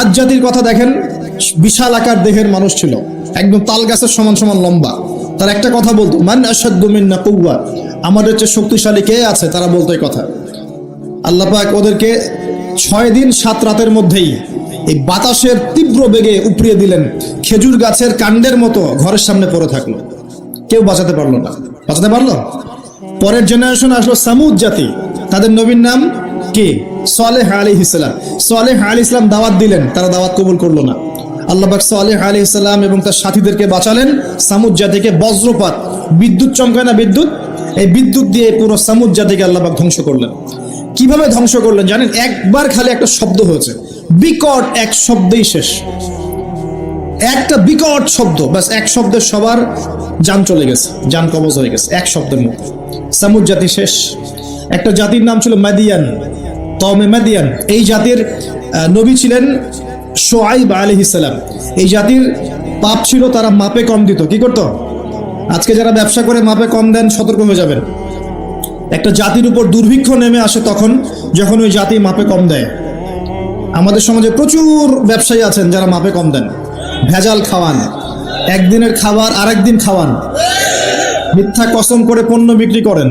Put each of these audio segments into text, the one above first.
আদ জাতির কথা দেখেন, বিশাল আকার দেহের মানুষ ছিল, একদম তাল গাছের সমান সমান লম্বা। তার একটা কথা বলতো, মান আশাদ্দু মিন্না কুওয়া, আমাদের চেয়ে শক্তিশালী কে আছে, তারা বলতো এই কথা। আল্লাহ পাক ওদেরকে 6 দিন 7 রাতের মধ্যেই এই বাতাসের তীব্র বেগে উপড়িয়ে দিলেন, খেজুর গাছের কাণ্ডের মতো ঘরের সামনে পড়ে থাকলো, কেউ বাঁচাতে পারলো না। বাঁচাতে পারলো? পরের জেনারেশন আসলো সামুদ জাতি, তাদের নবীর নাম কে? সালেহ আলাইহিস সালাম। সালেহ আলাইহিস সালাম দাওয়াত দিলেন, তারা দাওয়াত কবুল করলো না। আল্লাহ পাক সালেহ আলাইহিস সালাম এবং তার সাথীদেরকে বাঁচালেন সামুদ জাতিকে। বজ্রপাত, বিদ্যুৎ চমকায় না, বিদ্যুৎ, এই বিদ্যুৎ দিয়ে পুরো সামুদ জাতিকে আল্লাহ পাক ধ্বংস করলেন। কিভাবে ধ্বংস করলেন জানেন? একবার খালি একটা শব্দ হয়েছে, বিকট এক শব্দেই শেষ। একটা বিকট শব্দ, বাস এক শব্দে সবার জান চলে গেছে, জান কবজ হয়ে গেছে এক শব্দের মধ্যে। সামুদ জাতি শেষ। একটা জাতির নাম ছিল মাদিয়ান, কওমে মাদিয়ান। এই জাতির নবী ছিলেন শুআইব আলাইহিস সালাম। এই জাতির পাপ ছিল, তারা মাপে কম দিত। কি করত? আজকে যারা ব্যবসা করে মাপে কম দেন, সতর্ক হয়ে যাবেন। একটা জাতির উপর দুর্ভিক্ষ নেমে আসে তখন যখন ওই জাতি মাপে কম দেয়। আমাদের সমাজে প্রচুর ব্যবসায়ী আছেন যারা মাপে কম দেন, ভেজাল খাওয়ান, একদিনের খাবার আরেকদিন খাওয়ান, মিথ্যা কসম করে পণ্য বিক্রি করেন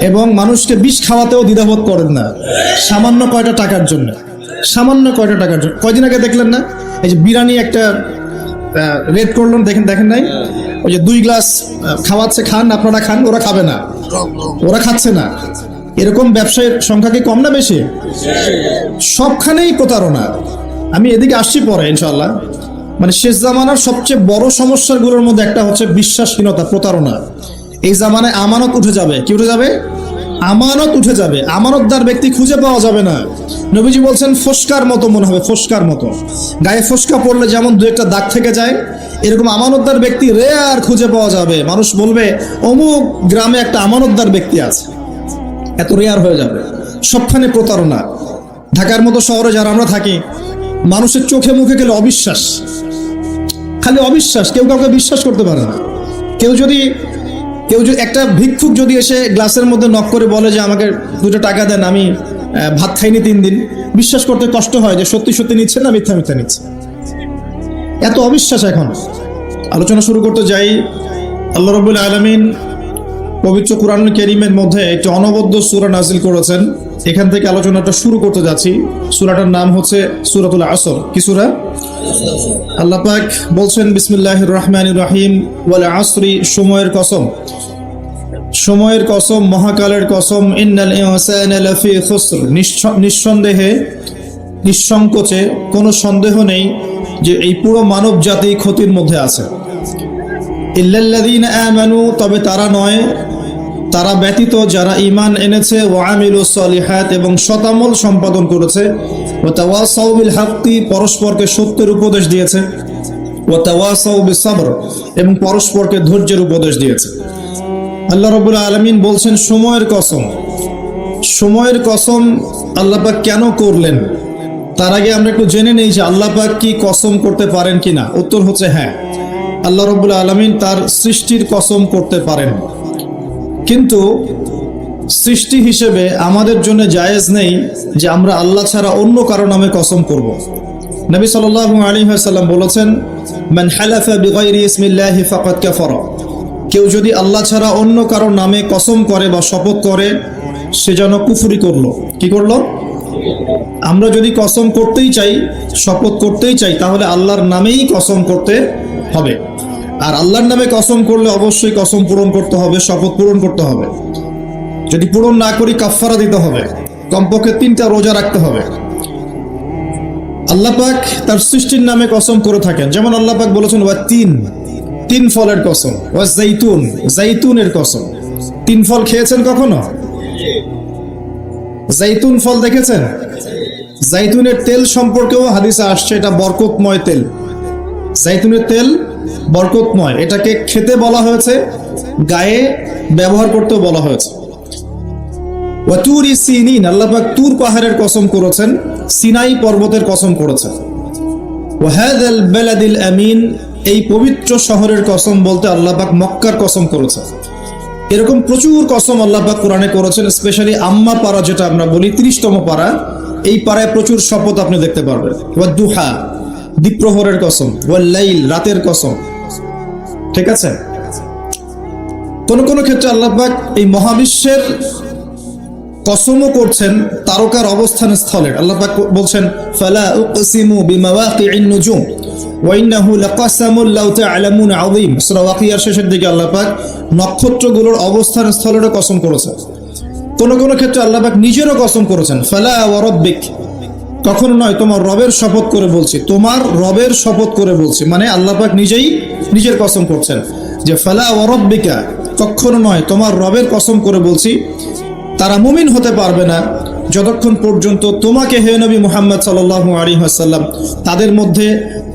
এবং মানুষকে বিষ খাওয়াতেও দ্বিধাবোধ করেন না, সামান্য কয়টা টাকার জন্য। সামান্য কয়টা টাকার জন্য। কয়দিন আগে দেখলেন না, এই যে বিরিয়ানি একটা রেড করলেন, দেখেন নাই? ওই যে 2 গ্লাস খাওয়াচ্ছে, খান, আপনারা খান, ওরা খাবে না, ওরা খাচ্ছে না। এরকম ব্যবসায়ের সংখ্যা কি কম না বেশি? সবখানেই প্রতারণা। আমি এদিকে আসছি পরে ইনশাআল্লাহ। মানে শেষ জামানার সবচেয়ে বড় সমস্যাগুলোর মধ্যে একটা হচ্ছে বিশ্বাসহীনতা, প্রতারণা। এই জামানায় আমানত উঠে যাবে। কি উঠে যাবে? আমানত উঠে যাবে। আমানতদার ব্যক্তি খুঁজে পাওয়া যাবে না। নবীজি বলছেন ফোসকার মতো মনে হবে, ফোসকার মতো। গায়ে ফোসকা পড়লে যেমন 2-1টা দাগ থেকে যায়, এরকম আমানতদার ব্যক্তি রেয়ার খুঁজে পাওয়া যাবে। মানুষ বলবে অমুক গ্রামে একটা আমানতদার ব্যক্তি আছে, এত রেয়ার হয়ে যাবে। সবখানে প্রতারণা। ঢাকার মতো শহরে যারা আমরা থাকি, মানুষের চোখে মুখে গেলে অবিশ্বাস, খালি অবিশ্বাস, কেউ কাউকে বিশ্বাস করতে পারে না। কেউ যদি একটা ভিক্ষুক যদি এসে গ্লাসের মধ্যে নক করে বলে যে আমাকে 2টা টাকা দেন, আমি ভাত খাইনি 3 দিন, বিশ্বাস করতে কষ্ট হয় যে সত্যি সত্যি নিচ্ছে না মিথ্যা মিথ্যা নিচ্ছে। এত অবিশ্বাস। এখন আলোচনা শুরু করতে যাই। আল্লাহ রাব্বুল আলামিন পবিত্র কুরআনুল কারীমের মধ্যে একটি অনবদ্য সূরা নাযিল করেছেন। এখান থেকে আলোচনাটা শুরু করতে যাচ্ছি। সূরাটার নাম হচ্ছে সূরাতুল আসর। কি সূরা? আল্লাহ পাক বলছেন বিসমিল্লাহির রহমানির রহিম, ওয়াল আসরি, সময়ের কসম, সময়ের কসম, মহাকালের কসম, ইন্নাল ইনসানা লাফি খুসর, নিঃসন্দেহে, নিঃসংকোচে, কোনো সন্দেহ নেই যে এই পুরো মানব জাতি ক্ষতির মধ্যে আছে। ইল্লাল্লাযীনা আমানু, তবে তারা নয়, তারা ব্যতীত যারা ঈমান এনেছে, ওয়া আমিলুস সলিহাত, এবং সতামল সম্পাদন করেছে, ওয়া তাওয়াসাউ বিল হাক্কি, পরস্পরকে সত্যের উপদেশ দিয়েছে, ওয়া তাওয়াসাউ বিস সাবর, এবং পরস্পরকে ধৈর্যের উপদেশ দিয়েছে। আল্লাহ রাব্বুল আলামিন বলছেন সময়ের কসম। সময়ের কসম আল্লাহ পাক কেন করলেন? তার আগে আমরা একটু জেনে নেই যে আল্লাহ পাক কি কসম করতে পারেন কিনা। উত্তর হচ্ছে হ্যাঁ, আল্লাহ রাব্বুল আলামিন তার সৃষ্টির কসম করতে পারেন, কিন্তু সৃষ্টি হিসেবে আমাদের জন্য জায়েজ নেই যে আমরা আল্লাহ ছাড়া অন্য কারো নামে কসম করব। নবী সাল্লাল্লাহু আলাইহি ওয়াসাল্লাম বলেছেন, মান হালাফা বিগাইরি ইসমিল্লাহি ফাকাদ কাফারা, কেউ যদি আল্লাহ ছাড়া অন্য কারো নামে কসম করে বা শপথ করে, সে যেন কুফরি করলো। কি করলো? আমরা যদি কসম করতেই চাই, শপথ করতেই চাই, তাহলে আল্লাহর নামেই কসম করতে হবে। আর আল্লাহর নামে কসম করলে অবশ্যই কসম পূরণ করতে হবে, শপথ পূরণ করতে হবে। যদি পূরণ না করি কাফারা দিতে হবে, কমপক্ষে 3টা রোজা রাখতে হবে। আল্লাহ পাক তার সৃষ্টির নামে কসম করে থাকেন। যেমন আল্লাহ পাক বলেছেন ওয়া তিন ফলের কসম, ওয়া জাইতুন, জাইতুনের কসম। 3 ফল খেয়েছেন কখনো? জাইতুন ফল দেখেছেন? জাইতুনের তেল সম্পর্কেও হাদিসে আসছে এটা বরকতময় তেল। জাইতুনের তেল বরকতময়, এটাকে খেতে বলা হয়েছে, গায়ে ব্যবহার করতেও বলা হয়েছে। ওয়া তুরি সিনিন, আল্লাহ পাক তুর পাহাড়ের কসম করেছেন, সিনাই পর্বতের কসম করেছেন। ওয়া হাযাল বালাদিল আমিন, এই পবিত্র শহরের কসম বলতে আল্লাহ পাক মক্কার কসম করেছেন। এরকম প্রচুর কসম আল্লাহ পাক কোরআনে করেছেন। স্পেশালি আম্মা পারা, যেটা আমরা বলি 30তম পারা, এই পাড়ায় প্রচুর শপথ আপনি দেখতে পারবেন। ওয়াদ-দুহা, দ্বিপ্রহরের কসম, ওয়াল-লাইল, রাতের কসম। ঠিক আছে, কোন কোন ক্ষেত্রে আল্লাহ পাক এই মহাবিশ্বের কসমও করছেন তারকার অবস্থান স্থলের। আল্লাহ পাক বলছেন ফালা উকসিমু বিমাওয়াকি'ন নুজুম ওয়া ইন্নাহু লাকাসামুন লাউ তা'লামুন আযীম। সূরা ওয়াকিয়ার শেষের দিকে আল্লাহ পাক নক্ষত্রগুলোর অবস্থান স্থলের কসম করেছেন। কোন কোন ক্ষেত্রে আল্লাহ পাক নিজেরও কসম করেছেন, ফালা ওয়া রাব্বিক, কখনো নয় তোমার রবের শপথ করে বলছি, তোমার রবের শপথ করে বলছি, মানে আল্লাহ পাক নিজেই নিজের কসম করছেন যে ফালা ওয়া রাব্বিকা, কখনো নয় তোমার রবের কসম করে বলছি, তারা মুমিন হতে পারবে না যতক্ষণ পর্যন্ত তোমাকে হে নবী মুহাম্মদ সাল্লাল্লাহু আলাইহি ওয়াসাল্লাম তাদের মধ্যে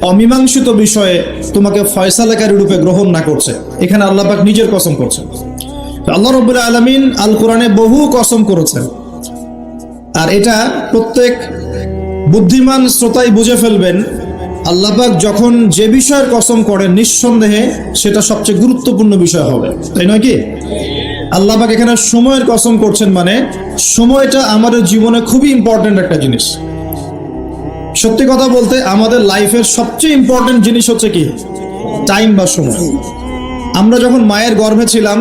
অমীমাংসিত বিষয়ে তোমাকে ফয়সালাকারী রূপে গ্রহণ না করছে। এখানে আল্লাহ পাক নিজের কসম করছেন। আল্লাহ রাব্বুল আলামিন আল কোরআনে বহু কসম করেছেন, আর এটা প্রত্যেক বুদ্ধিমান শ্রোতাই বুঝে ফেলবেন। আল্লাহ পাক যখন যে বিষয়ের কসম করেন নিঃসন্দেহে সেটা সবচেয়ে গুরুত্বপূর্ণ বিষয় হবে, তাই নয় কি? আল্লাহ পাক এখানে সময়ের কসম করছেন, মানে সময়টা আমাদের জীবনে খুবই ইম্পর্টেন্ট একটা জিনিস। সত্যি কথা বলতে আমাদের লাইফের সবচেয়ে ইম্পর্টেন্ট জিনিস হচ্ছে কি? টাইম বা সময়। আমরা যখন মায়ের গর্ভে ছিলাম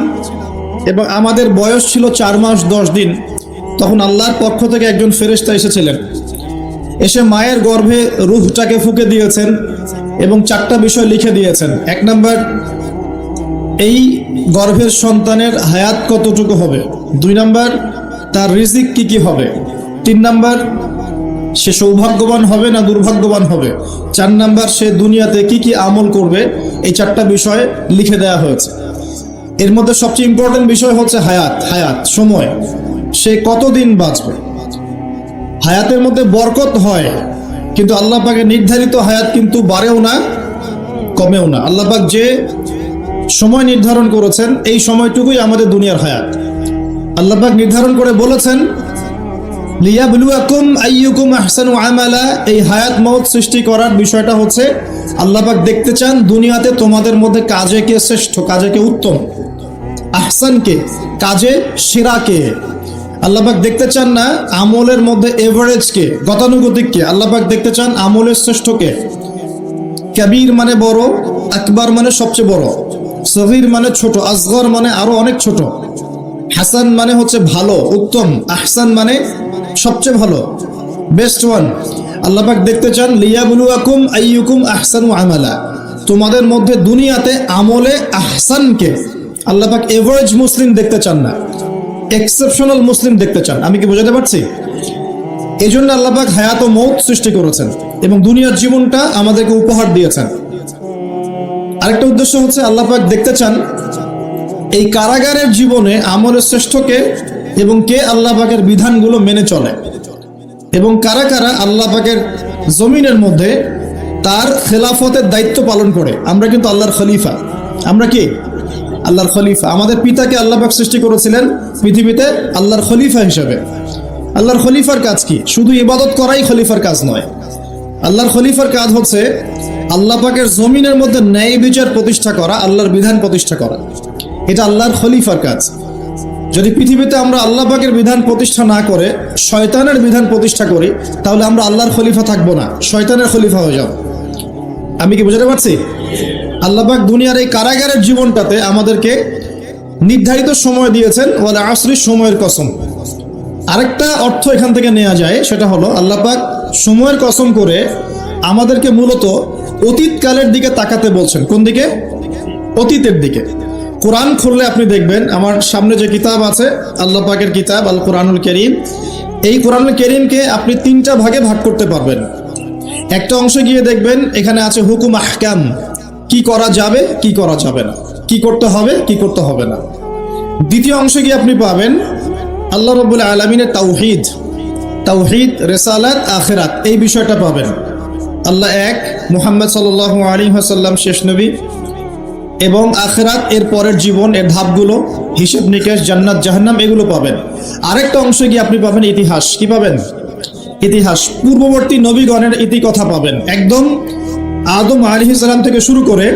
এবং আমাদের বয়স ছিল 4 মাস 10 দিন, তখন আল্লাহর পক্ষ থেকে একজন ফেরেশতা এসেছিলেন, এসে মায়ের গর্ভে রূহটাকে ফুঁকে দিয়েছেন এবং 4টা বিষয় লিখে দিয়েছেন। 1 নাম্বার, এই গর্ভের সন্তানের হায়াত কতটুকু হবে। 2 নাম্বার, তার রিজিক কি কি হবে। 3 নাম্বার, সে সৌভাগ্যবান হবে না দুর্ভাগ্যবান হবে। 4 নাম্বার, সে দুনিয়াতে কি কি আমল করবে। এই 4টা বিষয় লিখে দেওয়া হয়েছে। এর মধ্যে সবচেয়ে ইম্পর্টেন্ট বিষয় হচ্ছে হায়াত, সময়, সে কতদিন বাঁচবে। হায়াতের মধ্যে বরকত হয়, কিন্তু আল্লাহ পাকের নির্ধারিত হায়াত কিন্তু বাড়েও না কমেও না। আল্লাহ পাক যে সময় নির্ধারণ করেছেন এই সময়টুকুই আমাদের দুনিয়ার হায়াত। আল্লাহ পাক নির্ধারণ করে বলেছেন লিয়াবলুয়াকুম আইয়ুকুম আহসানু আমালা। এই হায়াত মওত সৃষ্টি করার বিষয়টা হচ্ছে আল্লাহ পাক দেখতে চান দুনিয়াতে তোমাদের মধ্যে কাজে কে শ্রেষ্ঠ, কাজে কে উত্তম, আহসান কে, কাজে সেরা কে। আল্লাহ পাক দেখতে চান না আমলের মধ্যে এভারেজ কে, গতানুগতিক কে। আল্লাহ পাক দেখতে চান আমলের শ্রেষ্ঠ কে। কাবীর মানে বড়, আকবার মানে সবচেয়ে বড়, সগীর মানে ছোট, আসগর মানে আরো অনেক ছোট, হাসান মানে হচ্ছে ভালো, উত্তম, আহসান মানে সবচেয়ে ভালো, বেস্ট ওয়ান। আল্লাহ পাক দেখতে চান লিয়াবলুয়াকুম আইয়ুকুম আহসানু আমালা, তোমাদের মধ্যে দুনিয়াতে আমলে আহসান কে। আল্লাহ পাক এভারেজ মুসলিম দেখতে চান না, এক্সেপশনাল মুসলিম দেখতে চান। আমি কি বোঝাতে পারছি? এই জন্য আল্লাহ পাক হায়াত ও মওত সৃষ্টি করেছেন এবং দুনিয়ার জীবনটা আমাদেরকে উপহার দিয়েছেন। আরেকটা উদ্দেশ্য হচ্ছে আল্লাহ পাক দেখতে চান এই কারাগারের জীবনে আমলের শ্রেষ্ঠকে এবং কে আল্লাহ পাকের বিধানগুলো মেনে চলে, এবং কারা কারা আল্লাহ পাকের জমিনের মধ্যে তার খেলাফতের দায়িত্ব পালন করে। আমরা কিন্তু আল্লাহর খলিফা। আমরা কি? আল্লাহর খলিফা। আমাদের পিতাকে আল্লাহ পাক সৃষ্টি করেছিলেন পৃথিবীতে আল্লাহর খলিফা হিসেবে। আল্লাহর খলিফার কাজ কি? শুধু ইবাদত করাই খলিফার কাজ নয়। আল্লাহর খলিফার কাজ হচ্ছে আল্লাহ পাকের জমিনের মধ্যে ন্যায় বিচার প্রতিষ্ঠা করা, আল্লাহর বিধান প্রতিষ্ঠা করা। এটা আল্লাহর খলিফার কাজ। যদি পৃথিবীতে আমরা আল্লাহ পাকের বিধান প্রতিষ্ঠা না করে শয়তানের বিধান প্রতিষ্ঠা করি, তাহলে আমরা আল্লাহর খলিফা থাকবো না, শয়তানের খলিফা হয়ে যাব। আমি কি বুঝাতে পারছি? আল্লাহ পাক দুনিয়ার এই কারাগারের জীবনটাতে আমাদেরকে নির্ধারিত সময় দিয়েছেন, ওয়াল আসরি, সময়ের কসম। আরেকটা অর্থ এখান থেকে নেওয়া যায়, সেটা হলো আল্লাহ পাক সময়ের কসম করে আমাদেরকে মূলত অতীতকালের দিকে তাকাতে বলছেন। কোন দিকে? অতীতের দিকে। কোরআন খুললে আপনি দেখবেন, আমার সামনে যে কিতাব আছে আল্লাহ পাকের কিতাব আল কোরআনুল কারীম, এই কোরআনুল কারীমকে আপনি 3টা ভাগে ভাগ করতে পারবেন। একটা অংশে গিয়ে দেখবেন এখানে আছে হুকুম আহকাম, কি করা যাবে কি করা যাবে না, কি করতে হবে কি করতে হবে না। দ্বিতীয় অংশে গিয়ে আপনি পাবেন আল্লাহ রাব্বুল আলামিনের তাওহীদ, রিসালাত, আখিরাত, এই বিষয়টা পাবেন। আল্লাহ এক, মুহাম্মদ সাল্লাল্লাহু আলাইহি ওয়াসাল্লাম শেষ নবী, এবং আখিরাত, এর পরের জীবন, এর ধাপগুলো, হিসাব নিকাশ, জান্নাত জাহান্নাম, এগুলো পাবেন। আরেকটা অংশে গিয়ে আপনি পাবেন ইতিহাস। কি পাবেন? ইতিহাস, পূর্ববর্তী নবীগণের ইতিকথা পাবেন। একদম আদম আলাইহিস সালাম থেকে শুরু করে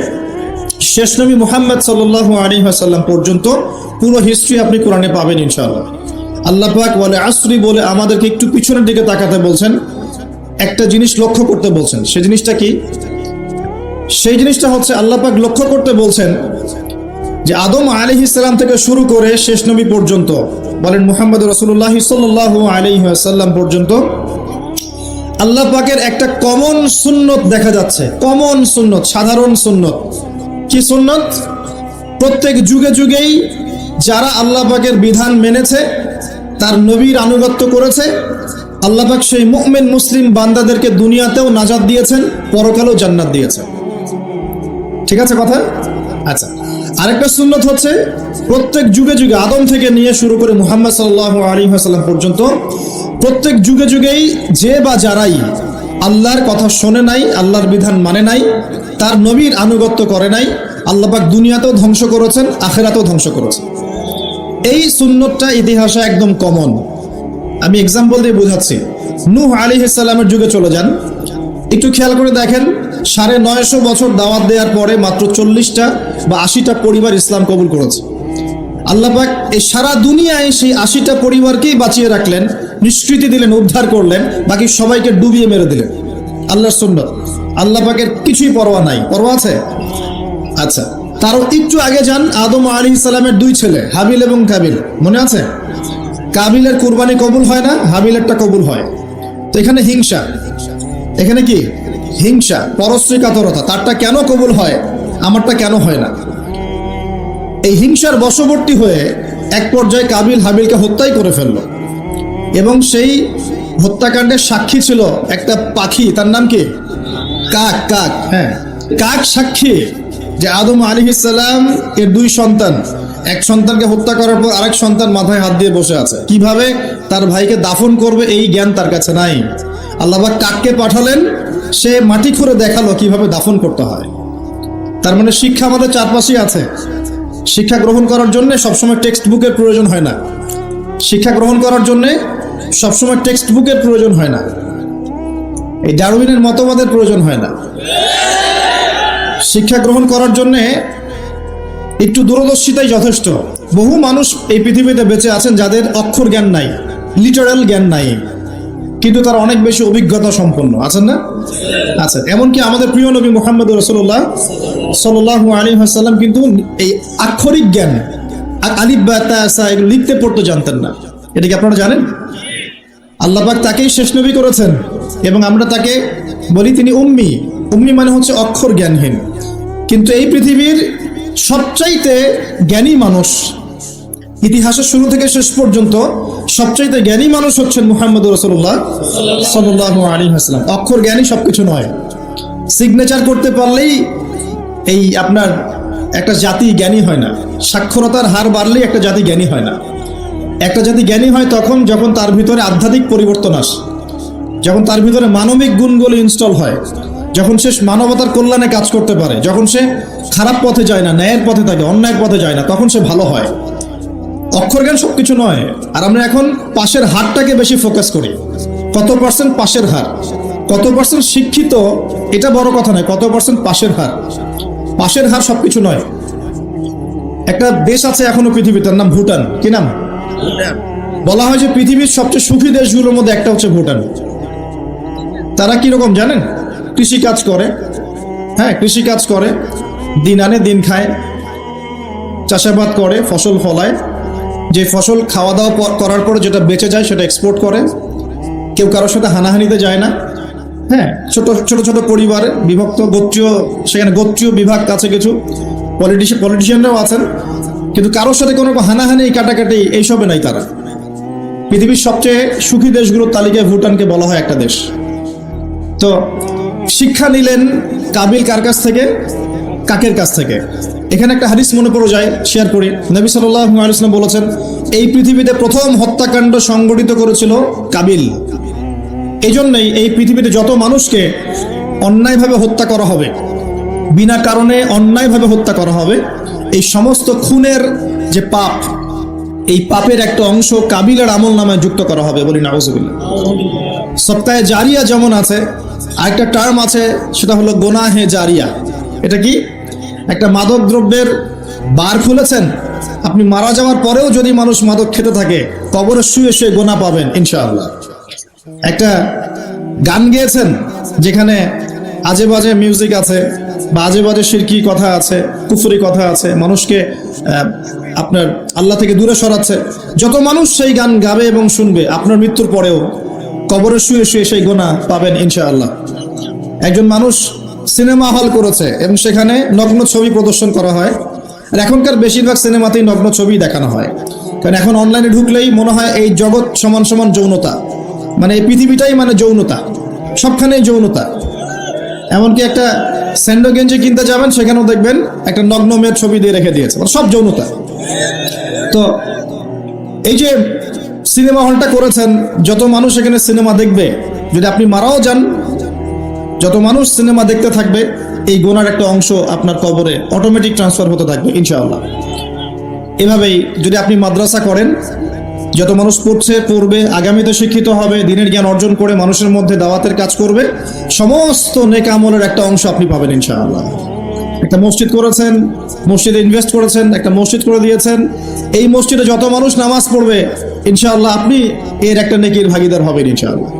শেষ নবী মুহাম্মদ সাল্লাল্লাহু আলাইহি ওয়াসাল্লাম পর্যন্ত পুরো হিস্ট্রি আপনি কোরআনে পাবেন ইনশাআল্লাহ। আল্লাহ পাক ওয়াল আসরি বলে আমাদেরকে একটু পিছনের দিকে তাকাতে বলছেন, একটা জিনিস লক্ষ্য করতে বলছেন। সেই জিনিসটা কি? সেই জিনিসটা হচ্ছে আল্লাহ পাক লক্ষ্য করতে বলছেন যে আদম আলাইহিস সালাম থেকে শুরু করে শেষ নবী পর্যন্ত, বলেন মুহাম্মদ রাসূলুল্লাহ সাল্লাল্লাহু আলাইহি ওয়াসাল্লাম পর্যন্ত, আল্লাহ পাকের একটা কমন সুন্নত দেখা যাচ্ছে। কমন সুন্নত, সাধারণ সুন্নত। কি সুন্নত? প্রত্যেক যুগে যুগেই যারা আল্লাহ পাকের বিধান মেনেছে, তার নবীর আনুগত্য করেছে, আল্লাহ পাক সেই মুমিন মুসলিম বান্দাদেরকে দুনিয়াতেও নাজাত দিয়েছেন, পরকালেও জান্নাত দিয়েছেন। ঠিক আছে কথা? আচ্ছা, আরেকটা সুন্নত হচ্ছে প্রত্যেক যুগে যুগে আদম থেকে নিয়ে শুরু করে মুহাম্মদ সাল্লাল্লাহু আলাইহি ওয়াসাল্লাম পর্যন্ত প্রত্যেক যুগে যুগেই যে বা যারাই আল্লাহর কথা শোনে নাই, আল্লাহর বিধান মানে নাই, তার নবীর আনুগত্য করে নাই, আল্লাহ পাক দুনিয়াতেও ধ্বংস করেছেন, আখিরাতেও ধ্বংস করেছেন। এই সুন্নতটা ইতিহাসে একদম কমন। আমি এক্সাম্পল দিয়ে বোঝাচ্ছি। নূহ আলাইহিস সালামের যুগে চলে যান, একটু খেয়াল করে দেখেন, 950 বছর দাওয়াত দেওয়ার পরে মাত্র 40টা বা 80টা পরিবার ইসলাম কবুল করেছে। আল্লাহ পাক এই সারা দুনিয়ায় সেই 80টা পরিবারকেই বাঁচিয়ে রাখলেন, নিষ্কৃতি দিলেন, উদ্ধার করলেন, বাকি সবাইকে ডুবিয়ে মেরে দিলেন। আল্লাহর সুন্নাত। আল্লাহ পাকের কিছুই পরোয়া নাই। পরোয়া আছে? আচ্ছা, তারও একটু আগে যান, আদম আলাইহিস সালামের 2 ছেলে হাবিল এবং কাবিল, মনে আছে? কাবিলের কুরবানি কবুল হয় না, হাবিলেরটা কবুল হয়। তো এখানে হিংসা, এখানে কি হিংসা, পরশ্রী কাতরতা। তারটা কেন কবুল হয়, আমারটা কেন হয় না? এই হিংসার বশবর্তী হয়ে এক পর্যায়ে কাবিল হাবিলকে হত্যাই করে ফেললো, এবং সেই হত্যাকাণ্ডের সাক্ষী ছিল একটা পাখি, তার নাম কি? কাক। কাক, হ্যাঁ, কাক সাক্ষী যে আদম আলাইহিস সালাম এর 2 সন্তান, এক সন্তানকে হত্যা করার পর আরেক সন্তান মাথায় হাত দিয়ে বসে আছে, কিভাবে তার ভাইকে দাফন করবে এই জ্ঞান তার কাছে নাই। আল্লাহ পাক কাককে পাঠালেন, সে মাটি খুঁড়ে দেখালো কিভাবে দাফন করতে হয়। তার মানে শিক্ষা আমাদের চারপাশেই আছে। শিক্ষা গ্রহণ করার জন্য সবসময় টেক্সট বুকের প্রয়োজন হয় না। শিক্ষা গ্রহণ করার জন্য সবসময় টেক্সট বুকের প্রয়োজন হয় না। এই ডারউইনের মতবাদের প্রয়োজন হয় না। শিক্ষা গ্রহণ করার জন্য একটু দূরদর্শিতাই যথেষ্ট। বহু মানুষ এই পৃথিবীতে বেঁচে আছেন যাদের অক্ষর জ্ঞান নাই, লিটারাল জ্ঞান নাই, কিন্তু তারা অনেক বেশি অভিজ্ঞতা সম্পন্ন আছেন না? আচ্ছা, এমনকি আমাদের প্রিয় নবী মুহাম্মদ রাসূলুল্লাহ সাল্লাল্লাহু আলাইহি ওয়াসাল্লাম কিন্তু এই আক্ষরিক জ্ঞান, আলিফ বা তা সা এগুলো লিখতে পড়তে জানতেন না। এটা কি আপনারা জানেন? আল্লাহ পাক তাকেই শেষ নবী করেছেন, এবং আমরা তাকে বলি তিনি উম্মি। উম্মি মানে হচ্ছে অক্ষর জ্ঞানহীন। কিন্তু এই পৃথিবীর সবচাইতে জ্ঞানী মানুষ, ইতিহাসের শুরু থেকে শেষ পর্যন্ত সবচাইতে জ্ঞানী মানুষ হচ্ছেন মুহাম্মদ রাসূলুল্লাহ সাল্লাল্লাহু আলাইহি ওয়াসাল্লাম। অক্ষর জ্ঞানী সবকিছু নয়। সিগনেচার করতে পারলেই এই আপনার একটা জাতি জ্ঞানী হয় না। সাক্ষরতার হার বাড়লেই একটা জাতি জ্ঞানী হয় না। একটা জাতি জ্ঞানী হয় তখন যখন তার ভিতরে আধ্যাত্মিক পরিবর্তন আসে, যখন তার ভিতরে মানবিক গুণগুলো ইনস্টল হয়, যখন সে মানবতার কল্যাণে কাজ করতে পারে, যখন সে খারাপ পথে যায় না, ন্যায়ের পথে থাকে, অন্যায়ের পথে যায় না, তখন সে ভালো হয়। অক্ষর জ্ঞান সবকিছু নয়। আর আমরা এখন পাশের হারটাকে বেশি ফোকাস করি। কত পার্সেন্ট পাশের হার, কত পার্সেন্ট শিক্ষিত, এটা বড় কথা নয়, কত পার্সেন্ট পাশের হার। পাশের হার সবকিছু নয়। একটা দেশ আছে এখনো পৃথিবীতে, তার নাম ভুটান। কি নাম? বলা হয় যে পৃথিবীর সবচেয়ে সুখী দেশগুলোর মধ্যে একটা হচ্ছে ভুটান। তারা কিরকম জানেন? কৃষি কাজ করে, হ্যাঁ, কৃষি কাজ করে, দিন আনে দিন খায়, চাষাবাদ করে, ফসল ফলায়, যে ফসল খাওয়া দাওয়া করার পরে যেটা বেঁচে যায় সেটা এক্সপোর্ট করে। কেউ কারোর সাথে হানাহানিতে যায় না। হ্যাঁ, ছোট ছোট ছোট পরিবার বিভক্ত, গোত্রীয়, সেখানে গোত্রীয় বিভাগ আছে, কিছু পলিটিশিয়ানরাও আছেন, কিন্তু কারোর সাথে কোনো হানাহানি কাটাকাটি এইসবে নাই তারা। পৃথিবীর সবচেয়ে সুখী দেশগুলোর তালিকায় ভুটানকে বলা হয় একটা দেশ। তো শিক্ষা নিলেন কাবিল কার কাছ থেকে? কাকের কাছ থেকে। এখানে একটা হাদিস মনে পড়ে যায়, শেয়ার করি। নবী সাল্লাল্লাহু আলাইহি ওয়াসাল্লাম বলেছেন, এই পৃথিবীতে প্রথম হত্যাকাণ্ড সংগঠিত করেছিল কাবিল। এই জন্যই এই পৃথিবীতে যত মানুষকে অন্যায়ভাবে হত্যা করা হবে, বিনা কারণে অন্যায়ভাবে হত্যা করা হবে, এই সমস্ত খুনের যে পাপ, এই পাপের একটা অংশ কাবিলের আমল নামায় যুক্ত করা হবে। বলি নাউজুবিল্লাহ। সপ্তাহে জারিয়া যেমন আছে, আরেকটা টার্ম আছে, সেটা হলো গোনাহে জারিয়া। এটা কি? একটা মাদক দ্রব্যের বার খুলেছেন, আপনি মারা যাওয়ার পরেও যদি মানুষ মাদক খেতে থাকে, কবরে শুয়ে শুয়ে গোনা পাবেন ইনশাআল্লাহ। একটা গান গেয়েছেন যেখানে আজে বাজে মিউজিক আছে, বা আজে বাজে শিরকি কথা আছে, কুফরি কথা আছে, মানুষকে আপনার আল্লাহ থেকে দূরে সরাচ্ছে। যত মানুষ সেই গান গাবে এবং শুনবে, আপনার মৃত্যুর পরেও কবরে শুয়ে শুয়ে সেই গোনা পাবেন ইনশাআল্লাহ। একজন মানুষ সিনেমা হল করেছে এবং সেখানে নগ্ন ছবি প্রদর্শন করা হয়। আর এখনকার বেশিরভাগ সিনেমাতেই নগ্ন ছবি দেখানো হয়, কারণ এখন অনলাইনে ঢুকলেই মনে হয় এই জগৎ সমান সমান যৌনতা, মানে এই পৃথিবীটাই মানে যৌনতা, সবখানেই যৌনতা। এমনকি একটা স্যান্ডো গেঞ্জি কিনতে যাবেন, সেখানেও দেখবেন একটা নগ্ন মেয়ের ছবি দিয়ে রেখে দিয়েছে, মানে সব যৌনতা। তো এই যে সিনেমা হলটা করেছেন, যত মানুষ এখানে সিনেমা দেখবে, যদি আপনি মারাও যান, যত মানুষ সিনেমা দেখতে থাকবে, এই গোনার একটা অংশ আপনার কবরে অটোমেটিক ট্রান্সফার হতে থাকবে ইনশাআল্লাহ। এভাবেই যদি আপনি মাদ্রাসা করেন, যত মানুষ পড়বে, আগামীতে শিক্ষিত হবে, দিনের জ্ঞান অর্জন করে মানুষের মধ্যে দাওয়াতের কাজ করবে, সমস্ত নেক আমলের একটা অংশ আপনি পাবেন ইনশাআল্লাহ। একটা মসজিদ করেছেন, মসজিদে ইনভেস্ট করেছেন, একটা মসজিদ করে দিয়েছেন, এই মসজিদে যত মানুষ নামাজ পড়বে ইনশাআল্লাহ আপনি এর একটা নেকির ভাগীদার হবেন ইনশাআল্লাহ।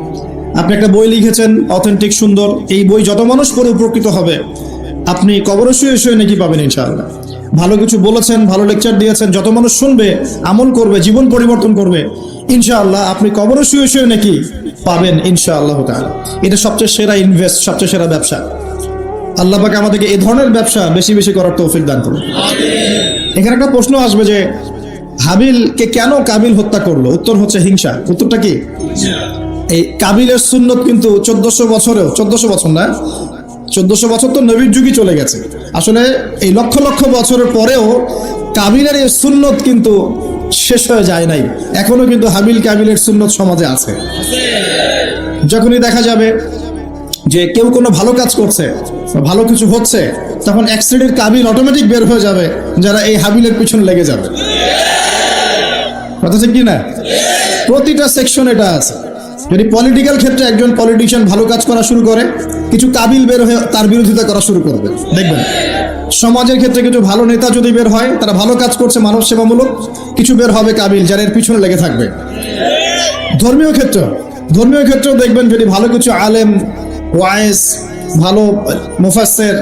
আপনি একটা বই লিখেছেন অথেন্টিক সুন্দর, এই বই যত মানুষ পড়ে উপকৃত হবে, আপনি কবরে শুয়ে শুয়ে নেকি পাবেন ইনশাআল্লাহ। ভালো কিছু বলেছেন, ভালো লেকচার দিয়েছেন, যত মানুষ শুনবে, আমল করবে, জীবন পরিবর্তন করবে, ইনশাআল্লাহ আপনি কবরে শুয়ে শুয়ে নাকি পাবেন ইনশাআল্লাহ তাআলা। এটা সবচেয়ে সেরা ইনভেস্ট, সবচেয়ে সেরা ব্যবসা। আল্লাহ পাক আমাদেরকে এই ধরনের ব্যবসা বেশি বেশি করার তৌফিক দান করুন। এখানে একটা প্রশ্ন আসবে যে হাবিলকে কেন কাবিল হত্যা করলো? উত্তর হচ্ছে হিংসা। উত্তরটা কি? এই কাবিলের সুন্নত কিন্তু 1400 বছর না, 1400 বছর তো নবীর যুগই চলে গেছে। আসলে এই লক্ষ লক্ষ বছরের পরেও কাবিলের এই সুন্নত কিন্তু শেষ হয়ে যায় নাই, এখনো কিন্তু হাবিল কাবিলের সুন্নত সমাজে আছে। যখনই দেখা যাবে যে কেউ কোনো ভালো কাজ করছে, ভালো কিছু হচ্ছে, তখন এক শ্রেণীর কাবিল অটোমেটিক বের হয়ে যাবে, যারা এই হাবিলের পিছনে লেগে যাবে। কথা ঠিক কি না? প্রতিটা সেকশন এটা আছে। যদি পলিটিক্যাল ক্ষেত্রে একজন পলিটিশিয়ান ভালো কাজ করা শুরু করে, কিছু কাবিল বের হয়ে তার বিরোধিতা করা শুরু করবে, দেখবেন। সমাজের ক্ষেত্রে কিছু ভালো নেতা যদি বের হয়, তারা ভালো কাজ করছে, মানব সেবামূলক, কিছু বের হবে কাবিল যারা এর পিছনে লেগে থাকবে। ধর্মীয় ক্ষেত্রেও দেখবেন, যদি ভালো কিছু আলেম, ওয়াইজ, ভালো মুফাসসির,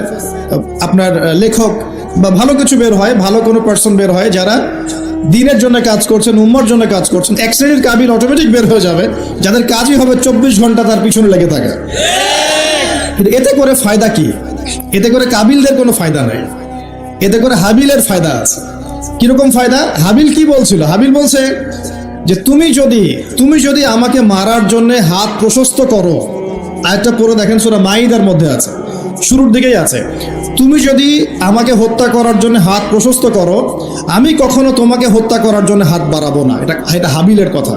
আপনার লেখক বা ভালো কিছু বের হয়, ভালো কোনো পার্সন বের হয় যারা দিনের জন্য কাজ করছেন, উম্মার জন্য কাজ করছেন, এক শ্রেণীর কাবিল অটোমেটিক বের হয়ে যাবে, যাদের কাজই হবে 24 ঘন্টা তার পিছনে লেগে থাকা। এতে করে ফায়দা কি? এতে করে কাবিলদের কোনো ফায়দা নাই, এতে করে হাবিলের ফায়দা আছে। কিরকম ফায়দা? হাবিল কি বলছিল? হাবিল বলছে যে তুমি যদি আমাকে মারার জন্য হাত প্রশস্ত করো, আয়াতটা পড়ে দেখেন, সূরা মাইদার মধ্যে আছে, শুরুর দিকেই আছে। তুমি যদি আমাকে হত্যা করার জন্য হাত প্রশস্ত করো, আমি কখনো তোমাকে হত্যা করার জন্য হাত বাড়াবো না। এটা হাবিলের কথা।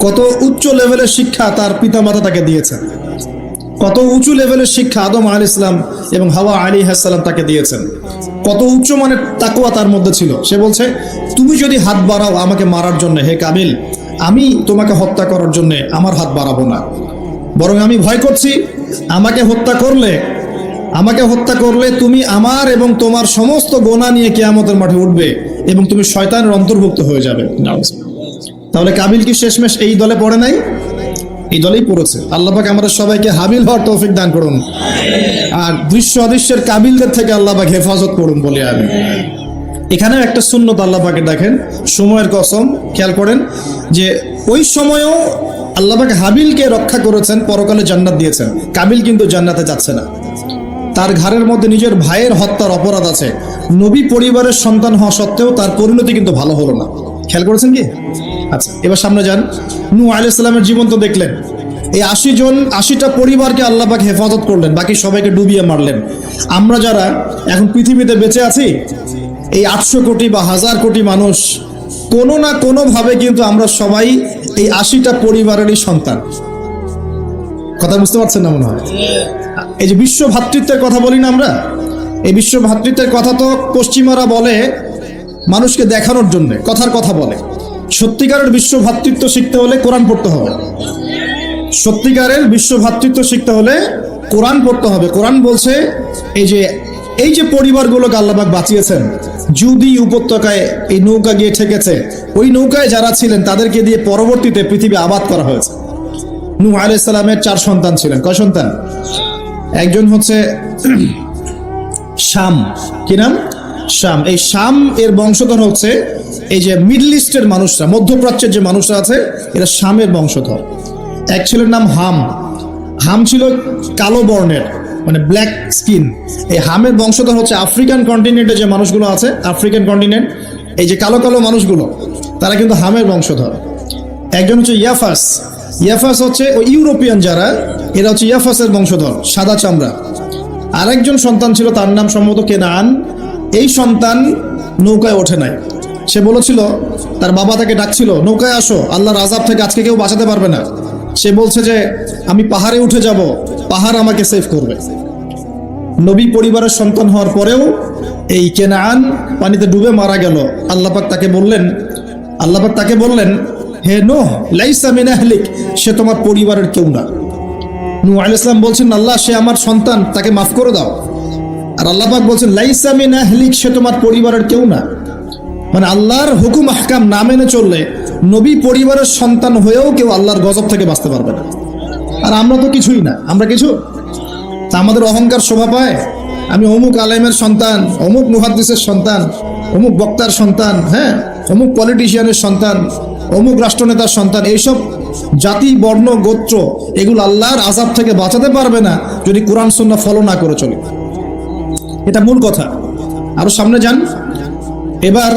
কত উচ্চ লেভেলের শিক্ষা তার পিতামাতা তাকে দিয়েছেন, কত উঁচু লেভেলের শিক্ষা আদম আলাইহিস সালাম এবং হাওয়া আলাইহিস সালাম তাকে দিয়েছেন, কত উচ্চ মানের তাকওয়া তার মধ্যে ছিল। সে বলছে, তুমি যদি হাত বাড়াও আমাকে মারার জন্য, হে কাবিল, আমি তোমাকে হত্যা করার জন্য আমার হাত বাড়াবো না, বরং আমি ভয় করছি আমাকে হত্যা করলে তুমি আমার এবং তোমার সমস্ত গোনা নিয়ে কিয়ামতের মাঠে উঠবে এবং তুমি শয়তানের অন্তর্ভুক্ত হয়ে যাবে। তাহলে কাবিল কি শেষমেশ এই দলে পড়ে নাই? এই দলেই পড়েছে। আল্লাহ পাক আমাদের সবাইকে হাবিল হওয়ার তৌফিক দান করুন, আর দৃশ্য অদৃশ্যের কাবিলদের থেকে আল্লাহ পাক হেফাজত করুন বলে আমি। এখানেও একটা সুন্নত আল্লাহ পাকে দেখেন, সময়ের কসম, খেয়াল করেন যে ওই সময়েও আল্লাহ পাক হাবিলকে রক্ষা করেছেন, পরকালে জান্নাত দিয়েছেন। কাবিল কিন্তু জান্নাতে যাচ্ছে না, তার ঘাড়ের মধ্যে নিজের ভাইয়ের হত্যার অপরাধ আছে। নবী পরিবারের সন্তান হওয়া সত্ত্বেও তার পরিণতি কিন্তু ভালো হলো না। খেয়াল করেছেন কি? আচ্ছা, এবার সামনে যান। নূহ আলাইহিস সালামের জীবন তো দেখলেন। এই 80টা পরিবারকে আল্লাহ পাক হেফাজত করলেন, বাকি সবাইকে ডুবিয়ে মারলেন। আমরা যারা এখন পৃথিবীতে বেঁচে আছি, এই 800 কোটি বা 1000 কোটি মানুষ, কোনো না কোনো ভাবে কিন্তু আমরা সবাই এই 80টা পরিবারেরই সন্তান। কথা বুঝতে পারছেন না মনে হয়? এই যে বিশ্ব ভ্রাতৃত্বের কথা বলি না আমরা, এই বিশ্ব ভ্রাতৃত্বের কথা তো পশ্চিমারা বলে মানুষকে দেখানোর জন্য, কথার কথা বলে। সত্যিকারের বিশ্ব ভ্রাতৃত্ব শিখতে হলে কোরআন পড়তে হবে। সত্যিকারের বিশ্ব ভ্রাতৃত্ব শিখতে হলে কোরআন পড়তে হবে। কোরআন বলছে, এই যে এই যে পরিবারগুলোকে আল্লাহ পাক বাঁচিয়েছেন, জুদি উপত্যকায় এই নৌকা গিয়ে ঠেকেছে, ওই নৌকায় যারা ছিলেন তাদেরকে দিয়ে পরবর্তীতে পৃথিবী আবাদ করা হয়েছে। নূহ আলাইহিস সালামের 4 সন্তান ছিলেন। কয় সন্তান? একজন হচ্ছে শাম। কি নাম? শাম। এই শাম এর বংশধর হচ্ছে এই যে মিডল ইস্টের মানুষরা, মধ্যপ্রাচ্যের যে মানুষরা আছে, এরা শামের বংশধর। এক ছেলের নাম হাম। হাম ছিল কালো বর্ণের, মানে ব্ল্যাক স্কিন। এই হামের বংশধর হচ্ছে আফ্রিকান কন্টিনেন্টে যে মানুষগুলো আছে, আফ্রিকান কন্টিনেন্ট, এই যে কালো কালো মানুষগুলো, তারা কিন্তু হামের বংশধর। একজন হচ্ছে ইয়াফাস। ইয়াফাস হচ্ছে ওই ইউরোপিয়ান যারা, এরা হচ্ছে ইয়াফাসের বংশধর, সাদা চামড়া। আরেকজন সন্তান ছিল, তার নাম সম্ভবত কেনান। এই সন্তান নৌকায় ওঠে নাই। সে বলেছিল, তার বাবা তাকে ডাকছিল, নৌকায় আসো, আল্লাহর আযাব থেকে আজকে কেউ বাঁচাতে পারবে না। সে বলছে যে আমি পাহাড়ে উঠে যাব, পাহাড় আমাকে সেভ করবে। নবী পরিবারের সন্তান হওয়ার পরেও এই কেনান পানিতে ডুবে মারা গেল। আল্লাহ পাক তাকে বললেন, হে নূহ, লাইসা মিন আহলিক, সে তোমার পরিবারের কেউ না। নূহ আলাইহিস সালাম বলছেন, আল্লাহ, সে আমার সন্তান, তাকে মাফ করে দাও। আর আল্লাহ পাক বলছেন, লাইসা মিন আহলিক, সে তোমার পরিবারের কেউ না। মানে আল্লাহর হুকুম আহকাম না মেনে চললে নবী পরিবারের সন্তান হয়েও কেউ আল্লাহর গজব থেকে বাঁচতে পারবে না। আর আমরা তো কিছুই না, আমরা কিছু। তা আমাদের অহংকার শোভা পায়, আমি অমুক আলেমের সন্তান, অমুক মুহাদ্দিসের সন্তান, অমুক বক্তার সন্তান, হ্যাঁ, অমুক পলিটিশিয়ানের সন্তান, অমুক রাষ্ট্রনেতার সন্তান। এইসব জাতি, বর্ণ, গোত্র, এগুলো আল্লাহর আযাব থেকে বাঁচাতে পারবে না যদি কোরআন সুন্নাহ ফলো না করে চলে। এটা মূল কথা। আরো সামনে যান। এবার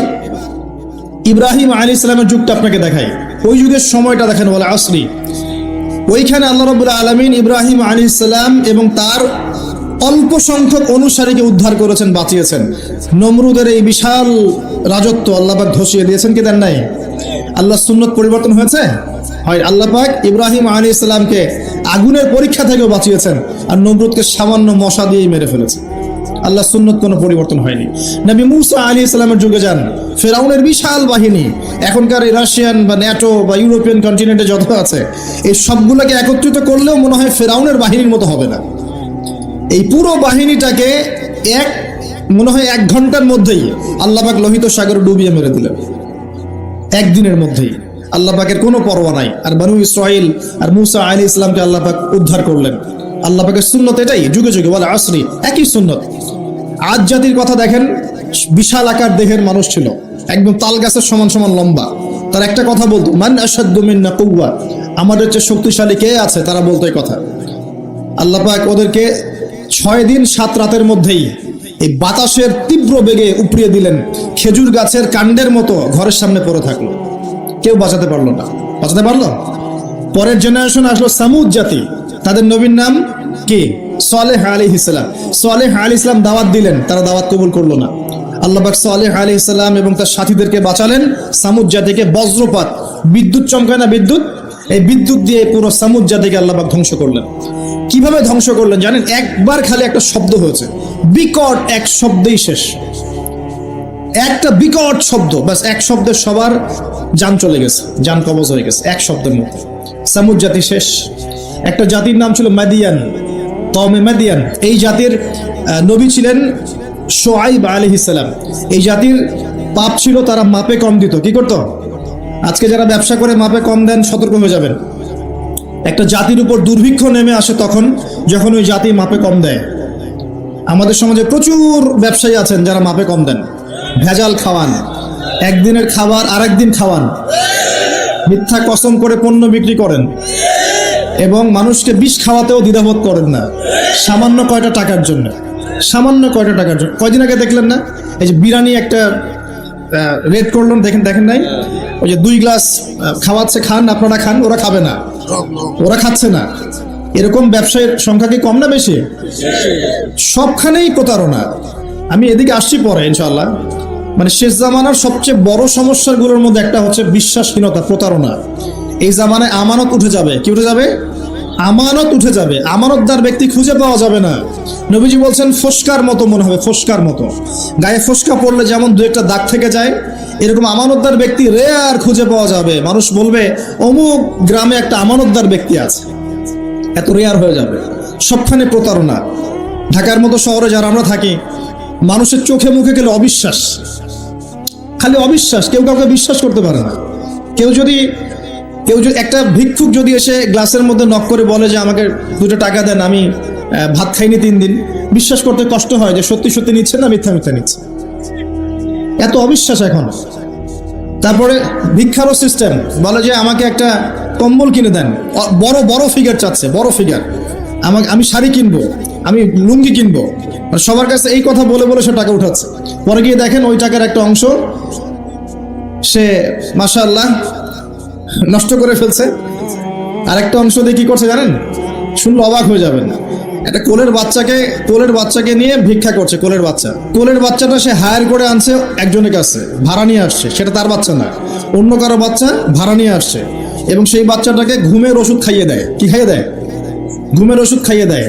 ইব্রাহিম আলাইহিস সালামের যুগটা আপনাকে দেখাই, ওই যুগের সময়টা দেখেন, বলে আসরি। ওইখানে আল্লাহ রাব্বুল আলামিন ইব্রাহিম আলাইহিস সালাম এবং তার অল্প সংখ্যক অনুসারীকে উদ্ধার করেছেন, বাঁচিয়েছেন। নমরুদের এই বিশাল রাজত্ব আল্লাহ পাক ধসিয়ে দিয়েছেন, কি দেন নাই? আল্লাহর সুন্নত পরিবর্তন হয়েছে? হয়। আল্লাহ পাক ইব্রাহিম আলাইহিস সালামকে আগুনের পরীক্ষা থেকেও বাঁচিয়েছেন, আর নমরুদকে সামান্য মশা দিয়েই মেরে ফেলেছে। আল্লাহ সুন্নত কোনো পরিবর্তন হয়নি। নবী মুসা আলাইহিস সালামের যুগে যান, ফেরাউনের বিশাল বাহিনী, এখনকার এই রাশিয়ান বা ন্যাটো বা ইউরোপিয়ান কন্টিনেন্টে যত আছে, এই সবগুলোকে একত্রিত করলেও মনে হয় ফেরাউনের বাহিনীর মতো হবে না। এই পুরো বাহিনীটাকে মনে হয় 1 ঘন্টার মধ্যেই আল্লাহ পাক লোহিত সাগরে ডুবিয়ে মেরে দিলেন, একদিনের মধ্যেই। আল্লাহ পাকের কোনো পরোয়া নাই। আর বনু ইসরাইল আর মুসা আলাইহিস সালামকে আল্লাহ পাক উদ্ধার করলেন। আল্লাহ পাকের সুন্নত এটাই, যুগে যুগে, বলে আসরি, একই সুন্নত। আজ জাতির কথা দেখেন, বিশাল আকার দেহের মানুষ ছিল, একদম তাল গাছের সমান সমান লম্বা। তার একটা কথা বলতো, মান আশাদ্দু মিন্না কুওয়া, আমাদের চেয়ে শক্তিশালী কে আছে, তারা বলতো এই কথা। আল্লাহ পাক ওদেরকে 6 দিন 7 রাতের মধ্যেই এই বাতাসের তীব্র বেগে উপড়িয়ে দিলেন, খেজুর গাছের কাণ্ডের মতো ঘরের সামনে পড়ে থাকলো। কেউ বাঁচাতে পারলো না। বাঁচাতে পারলো? পরের জেনারেশন আসলো সামুদ জাতি, তাদের নবীর নাম কি? সালেহ আলাইহিস সালাম। সালেহ আলাইহিস সালাম দাওয়াত দিলেন, তারা দাওয়াত কবুল করলো না। আল্লাহ পাক সালেহ আলাইহিস সালাম এবং তার সাথীদেরকে বাঁচালেন সামুদ জাতিকে। বজ্রপাত, বিদ্যুৎ চমকায় না, বিদ্যুৎ, এই বিদ্যুৎ দিয়ে পুরো সামুদ জাতিকে আল্লাহ পাক ধ্বংস করলেন। কিভাবে ধ্বংস করলেন জানেন? একবার খালি একটা শব্দ হয়েছে, বিকট এক শব্দেই শেষ। একটা বিকট শব্দ, ব্যাস, এক শব্দে সবার জান চলে গেছে, জান কবজ হয়ে গেছে এক শব্দের মধ্যে। সামুদ জাতি শেষ। একটা জাতির নাম ছিল মাদিয়ান, কওমে মাদিয়ান। এই জাতির নবী ছিলেন শুআইব আলাইহিস সালাম। এই জাতির পাপ ছিল, তারা মাপে কম দিত। কি করতো? আজকে যারা ব্যবসা করে মাপে কম দেন, সতর্ক হয়ে যাবেন। একটা জাতির উপর দুর্ভিক্ষ নেমে আসে তখন, যখন ওই জাতি মাপে কম দেয়। আমাদের সমাজে প্রচুর ব্যবসায়ী আছেন যারা মাপে কম দেন, ভেজাল খাওয়ান, একদিনের খাবার আরেকদিন খাওয়ান, মিথ্যা কসম করে পণ্য বিক্রি করেন, এবং মানুষকে বিষ খাওয়াতেও দ্বিধাবোধ করেন না, সামান্য কয়টা টাকার জন্য। সামান্য কয়টা টাকার জন্য। কয়দিন আগে দেখলেন না, এই যে বিরিয়ানি একটা রেড করলেন, দেখেন নাই? ওই যে 2 গ্লাস খাওয়াচ্ছে, খান, আপনারা খান, ওরা খাবে না, ওরা খাচ্ছে না। এরকম ব্যবসায়ীর সংখ্যা কি কম না বেশি? সবখানেই প্রতারণা। আমি এদিকে আসছি পরে ইনশাআল্লাহ। মানে শেষ জামানার সবচেয়ে বড় সমস্যাগুলোর মধ্যে একটা হচ্ছে বিশ্বাসহীনতা, প্রতারণা। এই জামানায় আমানত উঠে যাবে। কি উঠে যাবে? আমানত উঠে যাবে। আমানতদার ব্যক্তি খুঁজে পাওয়া যাবে না। নবীজি বলছেন ফোসকার মতো মনে হবে, ফোসকার মতো। গায়ে ফোসকা পড়লে যেমন 2-1টা দাগ থেকে যায়, এরকম আমানতদার ব্যক্তি রেয়ার খুঁজে পাওয়া যাবে। মানুষ বলবে অমুক গ্রামে একটা আমানতদার ব্যক্তি আছে, এত রেয়ার হয়ে যাবে। সবখানে প্রতারণা। ঢাকার মতো শহরে যারা আমরা থাকি, মানুষের চোখে মুখে গেলে অবিশ্বাস, খালি অবিশ্বাস, কেউ কাউকে বিশ্বাস করতে পারে না। কেউ যদি একটা ভিক্ষুক যদি এসে গ্লাসের মধ্যে নক করে বলে যে আমাকে 2 টাকা দেন, আমি ভাত খাইনি 3 দিন, বিশ্বাস করতে কষ্ট হয় যে সত্যি সত্যি নিচ্ছে না মিথ্যা মিথ্যা নিচ্ছে, এত অবিশ্বাস এখন। তারপরে ভিক্ষারও সিস্টেম, বলে যে আমাকে একটা কম্বল কিনে দেন, বড় বড় ফিগার চাচ্ছে, বড় ফিগার, আমি শাড়ি কিনবো, আমি লুঙ্গি কিনবো, সবার কাছে এই কথা বলে বলে সে টাকা উঠাচ্ছে। পরে গিয়ে দেখেন ওই টাকার একটা অংশ সে মাশাআল্লাহ নষ্ট করে ফেলছে, আর একটা অংশ দিয়ে কি করছে জানেন? শুনলে অবাক হয়ে যাবেন। একটা কোলের বাচ্চাকে নিয়ে ভিক্ষা করছে। কোলের বাচ্চাটা সে হায়ার করে আনছে একজনের কাছে, ভাড়া নিয়ে আসছে, সেটা তার বাচ্চা না, অন্য কারো বাচ্চা ভাড়া নিয়ে আসছে, এবং সেই বাচ্চাটাকে ঘুমের ওষুধ খাইয়ে দেয়। কি খাইয়ে দেয়? ঘুমের ওষুধ খাইয়ে দেয়,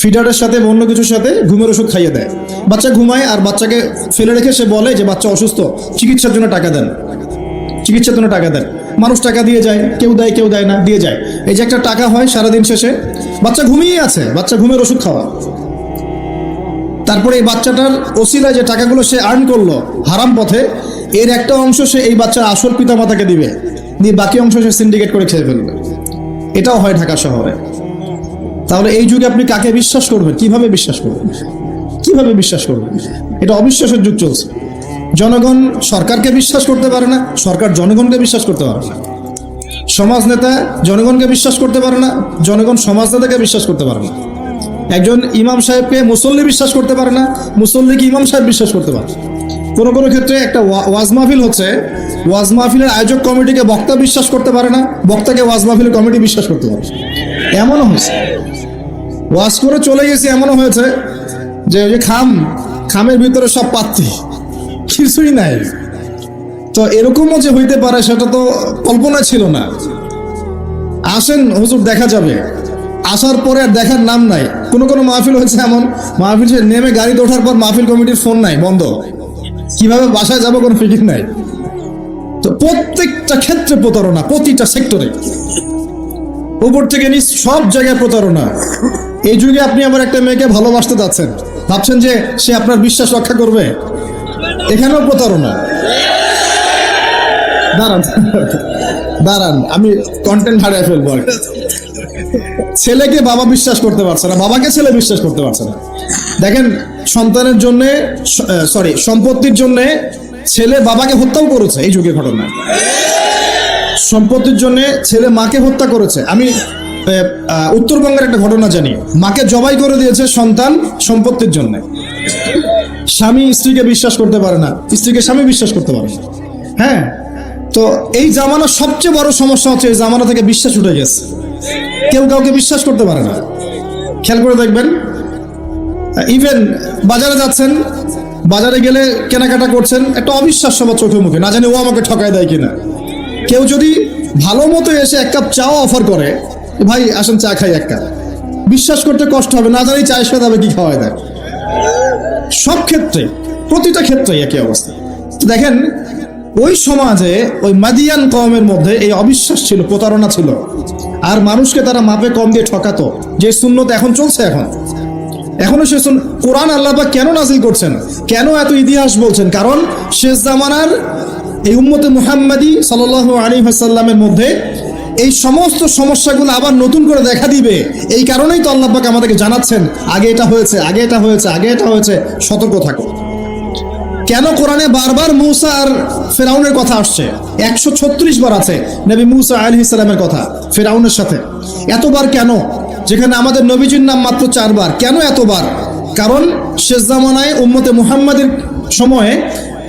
ফিডারের সাথে অন্য কিছুর সাথে ঘুমের ওষুধ খাইয়ে দেয়। বাচ্চা ঘুমায়, আর বাচ্চাকে ফেলে রেখে সে বলে যে বাচ্চা অসুস্থ, চিকিৎসার জন্য টাকা দেন। মানুষ টাকা দিয়ে যায়, কেউ দেয় কেউ দেয় না, দিয়ে যায়। এই যে একটা টাকা হয় সারাদিন শেষে, বাচ্চা ঘুমিয়ে আছে, বাচ্চা ঘুমের ওষুধ খাওয়া। তারপরে এই বাচ্চাটার ওসিলায় যে টাকাগুলো সে আর্ন করলো হারাম পথে, এর একটা অংশ সে এই বাচ্চার আসল পিতামাতাকে দিবে, দিয়ে বাকি অংশ সে সিন্ডিকেট করে খেয়ে ফেলবে। এটাও হয় ঢাকা শহরে। তাহলে এই যুগে আপনি কাকে বিশ্বাস করবেন? কিভাবে বিশ্বাস করবেন? এটা অবিশ্বাসের যুগ চলছে। জনগণ সরকারকে বিশ্বাস করতে পারে না, সরকার জনগণকে বিশ্বাস করতে পারে না। সমাজ নেতা জনগণকে বিশ্বাস করতে পারে না, জনগণ সমাজ নেতাকে বিশ্বাস করতে পারে না। একজন ইমাম সাহেবকে মুসল্লি বিশ্বাস করতে পারে না, মুসল্লিকে ইমাম সাহেব বিশ্বাস করতে পারে। কোনো ক্ষেত্রে একটা ওয়াজ মাহফিল হচ্ছে, ওয়াজ মাহফিলের আয়োজক কমিটিকে বক্তা বিশ্বাস করতে পারে না, বক্তাকে ওয়াজ মাহফিলের কমিটি বিশ্বাস করতে পারে। এমনও হয়েছে, ওয়াজ করে চলে গেছে, এমনও হয়েছে যে ওই যে খামের ভিতরে সব পাত্রী, কিছুই নাই। তো এরকমও যে হইতে পারে সেটা তো কল্পনা ছিল না। আসেন হুজুর দেখা যাবে, আসার পরে আর দেখার নাম নাই। কোনো মাহফিল হয়েছে এমন, মাহফিল নেমে গাড়িতে ওঠার পর মাহফিল কমিটির ফোন নাই, বন্ধ, কিভাবে বাসায় যাবো কোনো ফিকির নাই। তো প্রত্যেকটা ক্ষেত্রে প্রতারণা, প্রতিটা সেক্টরে, উপর থেকে নিচ সব জায়গায় প্রতারণা। এই যুগে আপনি আবার একটা মেয়েকে ভালোবাসতে যাচ্ছেন, ভাবছেন যে সে আপনার বিশ্বাস রক্ষা করবে, এখানেও প্রতারণা। দাঁড়ান আমি কন্টেন্ট হারিয়ে ফেলবো। ছেলেকে বাবা বিশ্বাস করতে পারছে না, বাবাকে ছেলে বিশ্বাস করতে পারছে না। দেখেন, সম্পত্তির জন্য ছেলে বাবাকে হত্যাও করেছে এই যুগে ঘটনা। সম্পত্তির জন্য ছেলে মাকে হত্যা করেছে। আমি উত্তরবঙ্গের একটা ঘটনা জানি, মাকে জবাই করে দিয়েছে সন্তান সম্পত্তির জন্য। স্বামী স্ত্রীকে বিশ্বাস করতে পারে না, স্ত্রীকে স্বামী বিশ্বাস করতে পারে না। হ্যাঁ, তো এই জামানার সবচেয়ে বড় সমস্যা হচ্ছে এই জামানা থেকে বিশ্বাস উঠে গেছে, কেউ কাউকে বিশ্বাস করতে পারে না। খেয়াল করে দেখবেন, ইভেন বাজারে যাচ্ছেন, বাজারে গেলে কেনাকাটা করছেন, একটা অবিশ্বাস সবার চোখে মুখে, না জানি ও আমাকে ঠকায় দেয় কিনা। কেউ যদি ভালো মতো এসে 1 কাপ চাও অফার করে, ভাই আসেন চা খাই 1 কাপ, বিশ্বাস করতে কষ্ট হবে, না জানি চায়ের সাথে কি খাওয়ায় দেয়। সব ক্ষেত্রে, প্রতিটা ক্ষেত্রে একই অবস্থা। দেখেন, ওই সমাজে ওই মাদিয়ান কওমের মধ্যে এই অবিশ্বাস ছিল, প্রতারণা ছিল, আর মানুষকে তারা মাপে কম দিয়ে ঠকাতো। যে সুন্নত এখন চলছে, এখনো সে কোরআন আল্লাহ পাক কেন নাজিল করছেন, কেন এত ইতিহাস বলছেন? কারণ শেষ জামানার এই উম্মতে মুহাম্মাদি সাল্লাল্লাহু আলাইহি ওয়াসাল্লামের মধ্যে এই সমস্ত সমস্যাগুলো আবার নতুন করে দেখা দিবে। এই কারণেই তো আল্লাহ পাক আমাদেরকে জানাচ্ছেন, আগে এটা হয়েছে, সতর্ক থাকো। কেন কোরআনে বারবার মূসা আর ফেরাউনের কথা আসছে? 136 বার আছে নবী মূসা আলাইহিস সালামের কথা ফেরাউনের সাথে। এতবার কেন, যেখানে আমাদের নবীজির নাম মাত্র 4 বার? কেন এতবার? কারণ শেষ জামানায় উম্মতে মুহাম্মাদের সময়ে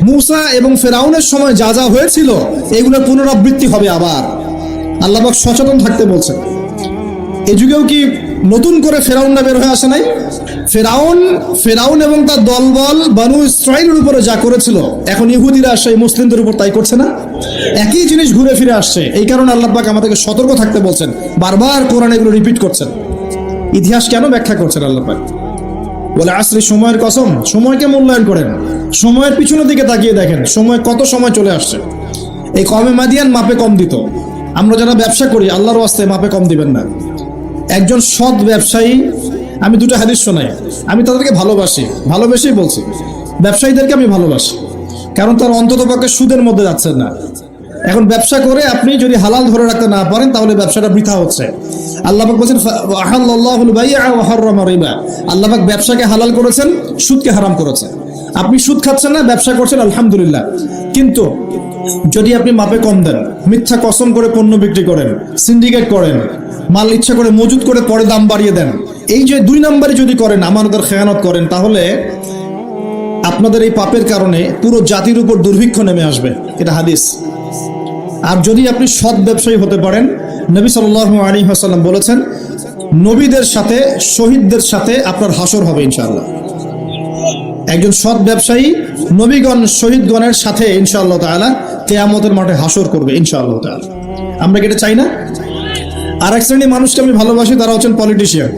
মূসা এবং ফেরাউনের সময় যা যা হয়েছিল এগুলোর পুনরাবৃত্তি হবে আবার। আল্লাহ পাক সচেতন থাকতে বলছেন। এই যুগেও কি নতুন করে ফেরাউনরা বের হয়ে আসে নাই? ফেরাউন এবং তার দলবল বানু ইসরাইলের উপরে যা করেছিল, এখন ইহুদিরা সেই মুসলিমদের উপর তাই করছে না? একই জিনিস ঘুরে ফিরে আসছে। এই কারণে আল্লাহ পাক আমাদেরকে সতর্ক থাকতে বলছেন, বারবার কোরআনে এগুলো রিপিট করছেন। ইতিহাস কেন ব্যাখ্যা করছেন আল্লাহ পাক? বলে আসলে সময়ের কসম, সময়কে মূল্যায়ন করেন, সময়ের পিছনের দিকে তাকিয়ে দেখেন কত সময় চলে আসছে। এই কওমে মাদিয়ান মাপে কম দিত। আমরা যারা ব্যবসা করি, আল্লাহর ওয়াস্তে মাপে কম দিবেন না। একজন সৎ ব্যবসায়ী আমি দুটো হাদিস শোনাই, আমি তাদেরকে ভালোবেসেই বলছি, ব্যবসায়ীদেরকে আমি ভালোবাসি, কারণ তার অন্ততপক্ষে সুদের মধ্যে যাচ্ছেন না। এখন ব্যবসা করে আপনি যদি হালাল ধরে রাখতে না পারেন তাহলে ব্যবসাটা বৃথা হচ্ছে। আল্লাহ পাক বলেছেন আহাল্লাহুল বাই'a ওয়া হাররামা রিবা, আল্লাহ পাক ব্যবসাকে হালাল করেছেন, সুদকে হারাম করেছেন। আপনি সুদ খাচ্ছেন না, ব্যবসা করছেন, আলহামদুলিল্লাহ। কিন্তু যদি আপনি মাপে কম দেন, মিথ্যা কসম করে পণ্য বিক্রি করেন, সিন্ডিকেট করেন, মাল ইচ্ছা করে মজুদ করে পরে দাম বাড়িয়ে দেন, এই যে 2 নম্বরে যদি করেন, আমানতের খেয়ানত করেন, তাহলে আপনাদের এই পাপের কারণে পুরো জাতির উপর দুর্ভিক্ষ নেমে আসবে, এটা হাদিস। আর যদি আপনি সৎ ব্যবসায়ী হতে পারেন, নবী সাল্লাল্লাহু আলাইহি ওয়াসাল্লাম বলেছেন, নবীদের সাথে শহীদদের সাথে আপনার হাসর হবে ইনশাআল্লাহ। একজন সৎ ব্যবসায়ী নবীগণ শহীদগণের সাথে ইনশাআল্লাহ তাআলা কিয়ামতের মাঠে হাসর করবে ইনশাআল্লাহ তাআলা। আমরা কি এটা চাই না? আর এক শ্রেণীর মানুষকে আমি ভালোবাসি, তারা হচ্ছেন পলিটিশিয়ান।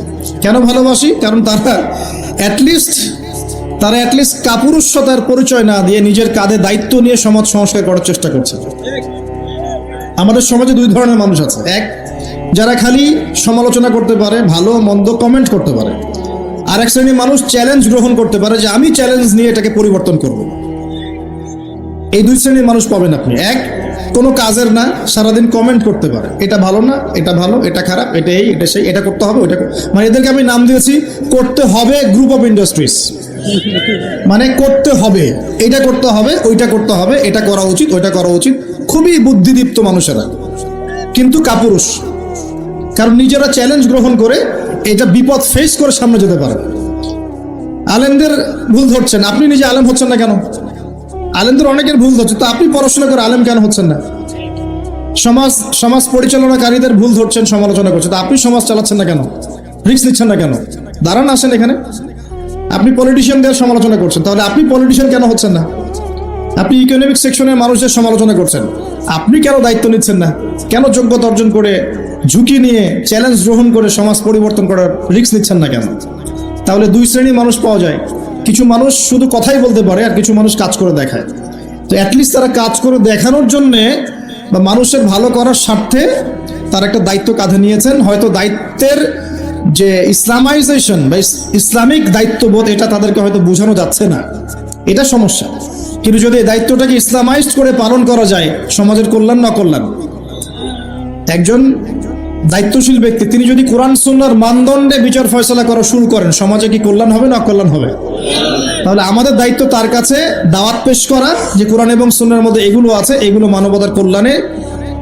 কেন ভালোবাসি? কারণ তারা অ্যাটলিস্ট কাপুরুষতার পরিচয় না দিয়ে নিজের কাঁধে দায়িত্ব নিয়ে সমাজ সংস্কার করার চেষ্টা করছে। আমাদের সমাজে 2 ধরনের মানুষ আছে। এক, যারা খালি সমালোচনা করতে পারে, ভালো মন্দ কমেন্ট করতে পারে। আর এক শ্রেণীর মানুষ চ্যালেঞ্জ গ্রহণ করতে পারে যে আমি চ্যালেঞ্জ নিয়ে এটাকে পরিবর্তন করব। এই 2 শ্রেণীর মানুষ পাবেন আপনি। এক, কোনো কাজের না, সারাদিন কমেন্ট করতে পারে, এটা ভালো না, এটা ভালো, এটা খারাপ, এটা এই, এটা সেই, এটা করতে হবে, ওইটা মানে এদেরকে আমি নাম দিয়েছি করতে হবে গ্রুপ অফ ইন্ডাস্ট্রিজ। মানে করতে হবে, এটা করতে হবে, ওইটা করতে হবে, এটা করা উচিত, ওইটা করা উচিত। খুবই বুদ্ধিদীপ্ত মানুষেরা, কিন্তু কাপুরুষ। কারণ নিজেরা চ্যালেঞ্জ গ্রহণ করে এটা বিপদ ফেস করে সামনে যেতে পারে। আলেমদের ভুল ধরছেন, আপনি নিজে আলেম হচ্ছেন না কেন? আলেমদের অনেকের ভুল ধরছে, তো আপনি পড়াশোনা করে আলেম কেন হচ্ছেন না? সমাজ পরিচালনাকারীদের ভুল ধরছেন, সমালোচনা করছেন, তো আপনি সমাজ চালাচ্ছেন না কেন? রিস্ক নিচ্ছেন না কেন? দাঁড়ান, আসেন এখানে। আপনি পলিটিশিয়ানদের সমালোচনা করছেন, তাহলে আপনি পলিটিশিয়ান কেন হচ্ছেন না? আপনি ইকোনমিক সেকশনের মানুষদের সমালোচনা করছেন, আপনি কেন দায়িত্ব নিচ্ছেন না? কেন যোগ্যতা অর্জন করে, ঝুঁকি নিয়ে, চ্যালেঞ্জ গ্রহণ করে সমাজ পরিবর্তন করার রিস্ক নিচ্ছেন না কেন? তাহলে 2 শ্রেণীর মানুষ পাওয়া যায়। কিছু মানুষ শুধু কথাই বলতে পারে, আর কিছু মানুষ কাজ করে দেখায়। তো অ্যাটলিস্ট তারা কাজ করে দেখানোর জন্যে বা মানুষের ভালো করার স্বার্থে তার একটা দায়িত্ব কাঁধে নিয়েছেন। হয়তো দায়িত্বের যে ইসলামাইজেশন বা ইসলামিক দায়িত্ববোধ, এটা তাদেরকে হয়তো বোঝানো যাচ্ছে না, এটা সমস্যা। কিন্তু যদি এই দায়িত্বটাকে ইসলামাইজড করে পালন করা যায়, সমাজের কল্যাণ না কল্যাণ। একজন দায়িত্বশীল ব্যক্তি তিনি যদি কোরআন সুন্নাহর মানদণ্ডে বিচার ফয়সালা করা শুরু করেন, সমাজে কি কল্যাণ হবে না অকল্যাণ হবে? তাহলে আমাদের দায়িত্ব তার কাছে দাওয়াত পেশ করা, যে কোরআন এবং সুন্নাহর মধ্যে এগুলো আছে, এগুলো মানবতার কল্যাণে,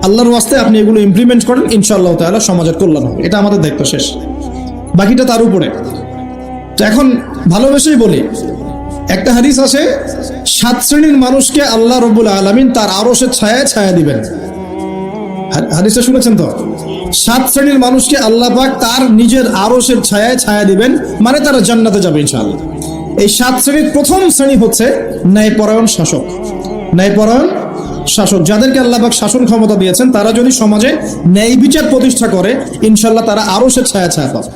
আল্লাহর ওয়াস্তে আপনি এগুলো ইমপ্লিমেন্ট করেন, ইনশাআল্লাহ তাআলা সমাজের কল্যাণ হবে। এটা আমাদের দায়িত্ব, শেষ। বাকিটা তার উপরে। তো এখন ভালোবেসেই বলি, একটা হাদিস আছে, 7 শ্রেণীর মানুষকে আল্লাহ রাব্বুল আলামিন তার আরশের ছায়ায় ছায়া দিবেন। হাদিসটা শুনেছেন তো? 7 শ্রেণীর মানুষকে আল্লাহ পাক তার নিজের আরশের ছায়ায় ছায়া দিবেন, মানে তারা জান্নাতে যাবে ইনশাআল্লাহ। এই 7 শ্রেণীর প্রথম শ্রেণী হচ্ছে ন্যায়পরায়ণ শাসক। ন্যায়পরায়ণ শাসক, যাদেরকে আল্লাহ পাক শাসন ক্ষমতা দিয়েছেন, তারা যদি সমাজে ন্যায় বিচার প্রতিষ্ঠা করে, ইনশাআল্লাহ তারা আরশের ছায়া ছায়া পাবে।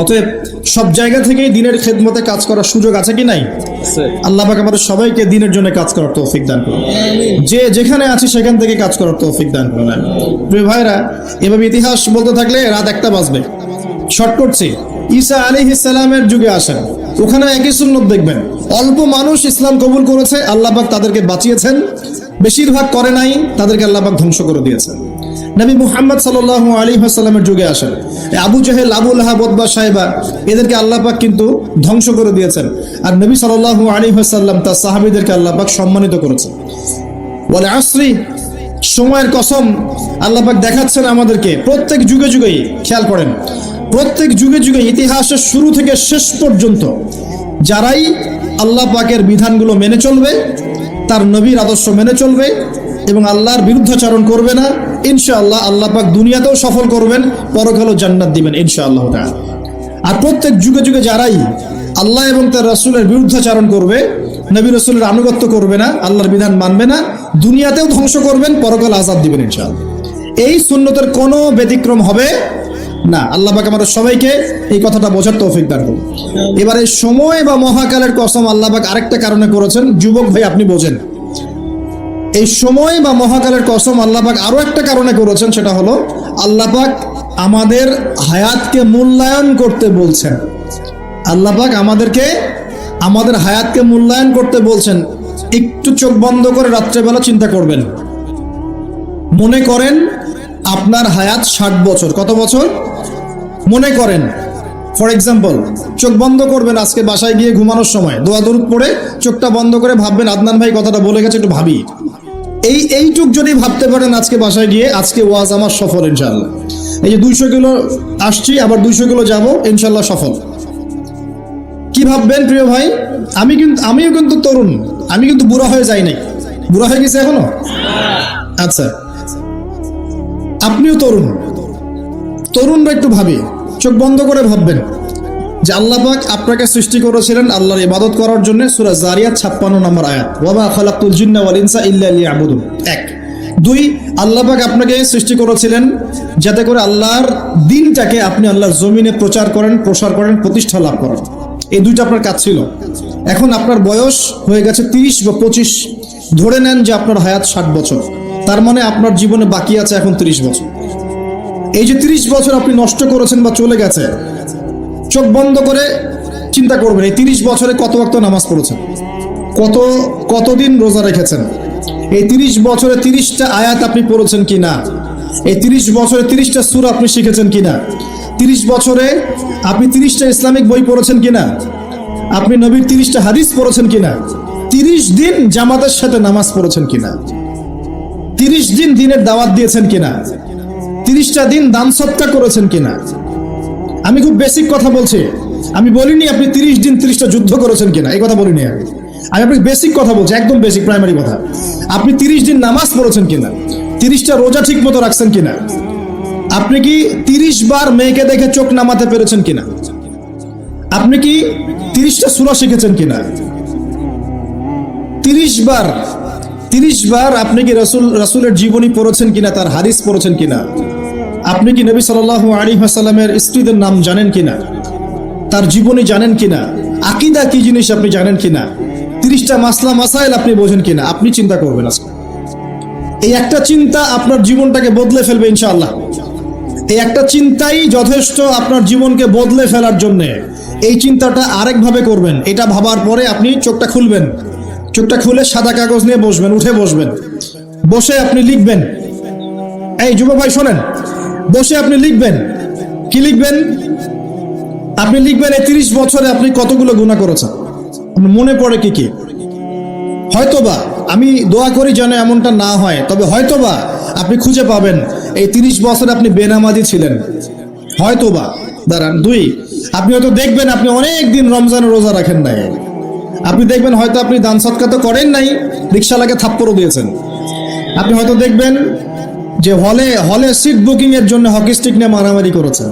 অতএব সব জায়গা থেকেই দিনের খেদমতে কাজ করার সুযোগ আছে কি নাই? আল্লাহ পাক আমাদের সবাইকে দিনের জন্য কাজ করার তৌফিক দান করুন। যে যেখানে আছি সেখান থেকে কাজ করার তৌফিক দান করুন। প্রিয় ভাইরা, এভাবে ইতিহাস বলতে থাকলে রাত 1টা বাজবে। শর্ট করছি, ঈসা আলাইহিস সালামের যুগে আসেন, ওখানে একই সুন্নত দেখবেন। অল্প মানুষ ইসলাম কবুল করেছে, আল্লাহ পাক তাদেরকে বাঁচিয়েছেন। বেশিরভাগ করে নাই, তাদেরকে আল্লাহ পাক ধ্বংস করে দিয়েছেন। নবী মুহাম্মদ সাল্লাল্লাহু আলাইহি ওয়াসাল্লামের যুগে আসেন, আবু জাহেল, আবু লাহাব, উতবা, সাইবা, এদেরকে আল্লাহ পাক কিন্তু ধ্বংস করে দিয়েছেন। আর নবী সাল্লাল্লাহু আলাইহি ওয়াসাল্লাম তার সাহাবীদেরকে আল্লাহ পাক সম্মানিত করেছেন। ওয়াল আসরি, সময়ের কসম, আল্লাহ পাক দেখাচ্ছেন আমাদেরকে প্রত্যেক যুগে যুগেই। খেয়াল করেন, প্রত্যেক যুগে যুগে ইতিহাসের শুরু থেকে শেষ পর্যন্ত যারাই আল্লাহ পাকের বিধানগুলো মেনে চলবে, তার নবীর আদর্শ মেনে চলবে এবং আল্লাহর বিরুদ্ধাচরণ করবে না, ইনশাআল্লাহ আল্লাহ পাক দুনিয়াতেও সফল করবেন, পরকালেও জান্নাত দিবেন ইনশাআল্লাহ তাআলা। আর প্রত্যেক যুগে যুগে যারাই আল্লাহ এবং তার রাসূলের বিরুদ্ধাচরণ করবে, নবী রাসূলের আনুগত্য করবে না, আল্লাহর বিধান মানবে না, দুনিয়াতেও ধ্বংস করবেন, পরকাল আযাব দিবেন ইনশাআল্লাহ। এই সুন্নতের কোনো ব্যতিক্রম হবে না। আল্লাহ পাক আমাদের সবাইকে এই কথাটা বোঝার তৌফিক দান করুন। এবারে সময় বা মহাকালের কসম আল্লাহ পাক আরেকটা কারণে করেছেন, যুবক ভাই আপনি বোঝেন। এই সময় বা মহাকালের কসম আল্লাহ পাক আরো একটা কারণে করেছেন, সেটা হলো আল্লাহ পাক আমাদের হায়াতকে মূল্যায়ন করতে বলছেন। আল্লাহ পাক আমাদের হায়াতকে মূল্যায়ন করতে বলছেন। একটু চোখ বন্ধ করে রাত্রেবেলা চিন্তা করবেন। মনে করেন আপনার হায়াত 60 বছর। কত বছর? মনে করেন, ফর এক্সাম্পল, চোখ বন্ধ করবেন আজকে বাসায় গিয়ে ঘুমানোর সময়, দোয়া দরুদ পড়ে চোখটা বন্ধ করে ভাববেন আদনান ভাই কথাটা বলে গেছে, একটু ভাবি। এইটুক যদি ভাবতে পারেন আজকে বাসায় গিয়ে, আজকে ওয়াজ আমার সফল ইনশাআল্লাহ। এই যে 200 কিলো আসছি, আবার 200 কিলো যাবো, ইনশাআল্লাহ সফল। কি ভাববেন প্রিয় ভাই? আমিও কিন্তু তরুণ, আমি কিন্তু বুড়া হয়ে যাই নাই। বুড়া হয়ে গেছে এখনো? আচ্ছা, আপনিও তরুণরা একটু ভাবি, চোখ বন্ধ করে ভাববেন যে আল্লাহ পাক আপনাকে সৃষ্টি করেছিলেন আল্লাহর ইবাদত করার জন্য। সূরা জারিয়াত 56 নম্বর আয়াত, ওয়া মা খালাকতুল জিন্না ওয়াল ইনসা ইল্লা লিয়াবুদুন। 1 2 আল্লাহ পাক আপনাকে সৃষ্টি করেছিলেন যাতে করে আল্লাহর দ্বীনটাকে আপনি আল্লাহর জমিনে প্রচার করেন, প্রসার করেন, প্রতিষ্ঠা লাভ করেন। এই দুইটা আপনার কাজ ছিল। এখন আপনার বয়স হয়ে গেছে 30 বা 25, ধরে নেন যে আপনার হায়াত 60 বছর। তার মানে আপনার জীবনে বাকি আছে এখন 30 বছর। এই যে 30 বছর আপনি নষ্ট করেছেন বা চলে গেছে, চোখ বন্ধ করে চিন্তা করবেন এই 30 বছরে কত ওয়াক্ত নামাজ পড়েছেন, কতদিন রোজা রেখেছেন, এই 30 বছরে 30টা আয়াত আপনি পড়েছেন কিনা, এই 30 বছরে 30টা সূরা আপনি শিখেছেন কিনা, 30 বছরে আপনি 30টা ইসলামিক বই পড়েছেন কিনা, আপনি নবীর 30টা হাদিস পড়েছেন কিনা, 30 দিন জামাতের সাথে নামাজ পড়েছেন কিনা, 30 দিন দ্বীনের দাওয়াত দিয়েছেন কিনা, 30টা দিন দান সদকা করেছেন কিনা। আমি খুব বেসিক কথা বলছি, আমি বলিনি আপনি 30 দিন 30টা যুদ্ধ করেছেন কিনা, এই কথা বলিনি। আমি আপনাকে বেসিক কথা বলছি, একদম বেসিক প্রাইমারি কথা। আপনি 30 দিন নামাজ পড়েছেন কিনা, 30টা রোজা ঠিক মতো রাখছেন কিনা, আপনি কি 30 বার মেয়েকে দেখে চোখ নামাতে পেরেছেন কিনা, আপনি কি 30টা সূরা শিখেছেন কিনা, 30 বার আপনি কি রাসূলের জীবনী পড়েছেন কিনা, তার হাদিস পড়েছেন কিনা, আপনি কি নবী সাল্লাল্লাহু আলাইহি ওয়াসাল্লামের স্ত্রীদের নাম জানেন কিনা, তার জীবনী জানেন কিনা, আকীদা কি জিনিস আপনি জানেন কিনা, 30টা মাসলা মাসাইল আপনি বোঝেন কিনা। আপনি চিন্তা করবেন আজকে। এই একটা চিন্তা আপনার জীবনটাকে বদলে ফেলবে ইনশাআল্লাহ। এই একটা চিন্তাই যথেষ্ট আপনার জীবনকে বদলে ফেলার জন্য। এই চিন্তাটা আরেকভাবে করবেন। এটা ভাবার পরে আপনি চোখটা খুলবেন, চোখটা খুলে সাদা কাগজ নিয়ে বসবেন, উঠে বসবেন, বসে আপনি লিখবেন। এই যুব ভাই শোনেন, বসে আপনি লিখবেন। কি লিখবেন? আপনি লিখবেন এই 30 বছরে আপনি কতগুলো গুনাহ করেছেন, মনে পড়ে কি কি। হয়তোবা, আমি দোয়া করি যেন এমনটা না হয়, তবে হয়তোবা আপনি খুঁজে পাবেন এই 30 বছরে আপনি বেনামাজি ছিলেন, হয়তোবা। দাঁড়ান, 2 আপনি হয়তো দেখবেন আপনি অনেক দিন রমজানের রোজা রাখেন নাই। আপনি দেখবেন হয়তো আপনি দান সদকা তো করেন নাই, রিকশাওয়ালাকে থাপ্পড়ও দিয়েছেন। আপনি হয়তো দেখবেন যে হলে সিট বুকিং এর জন্য হকি স্টিক নিয়ে মারামারি করেছেন।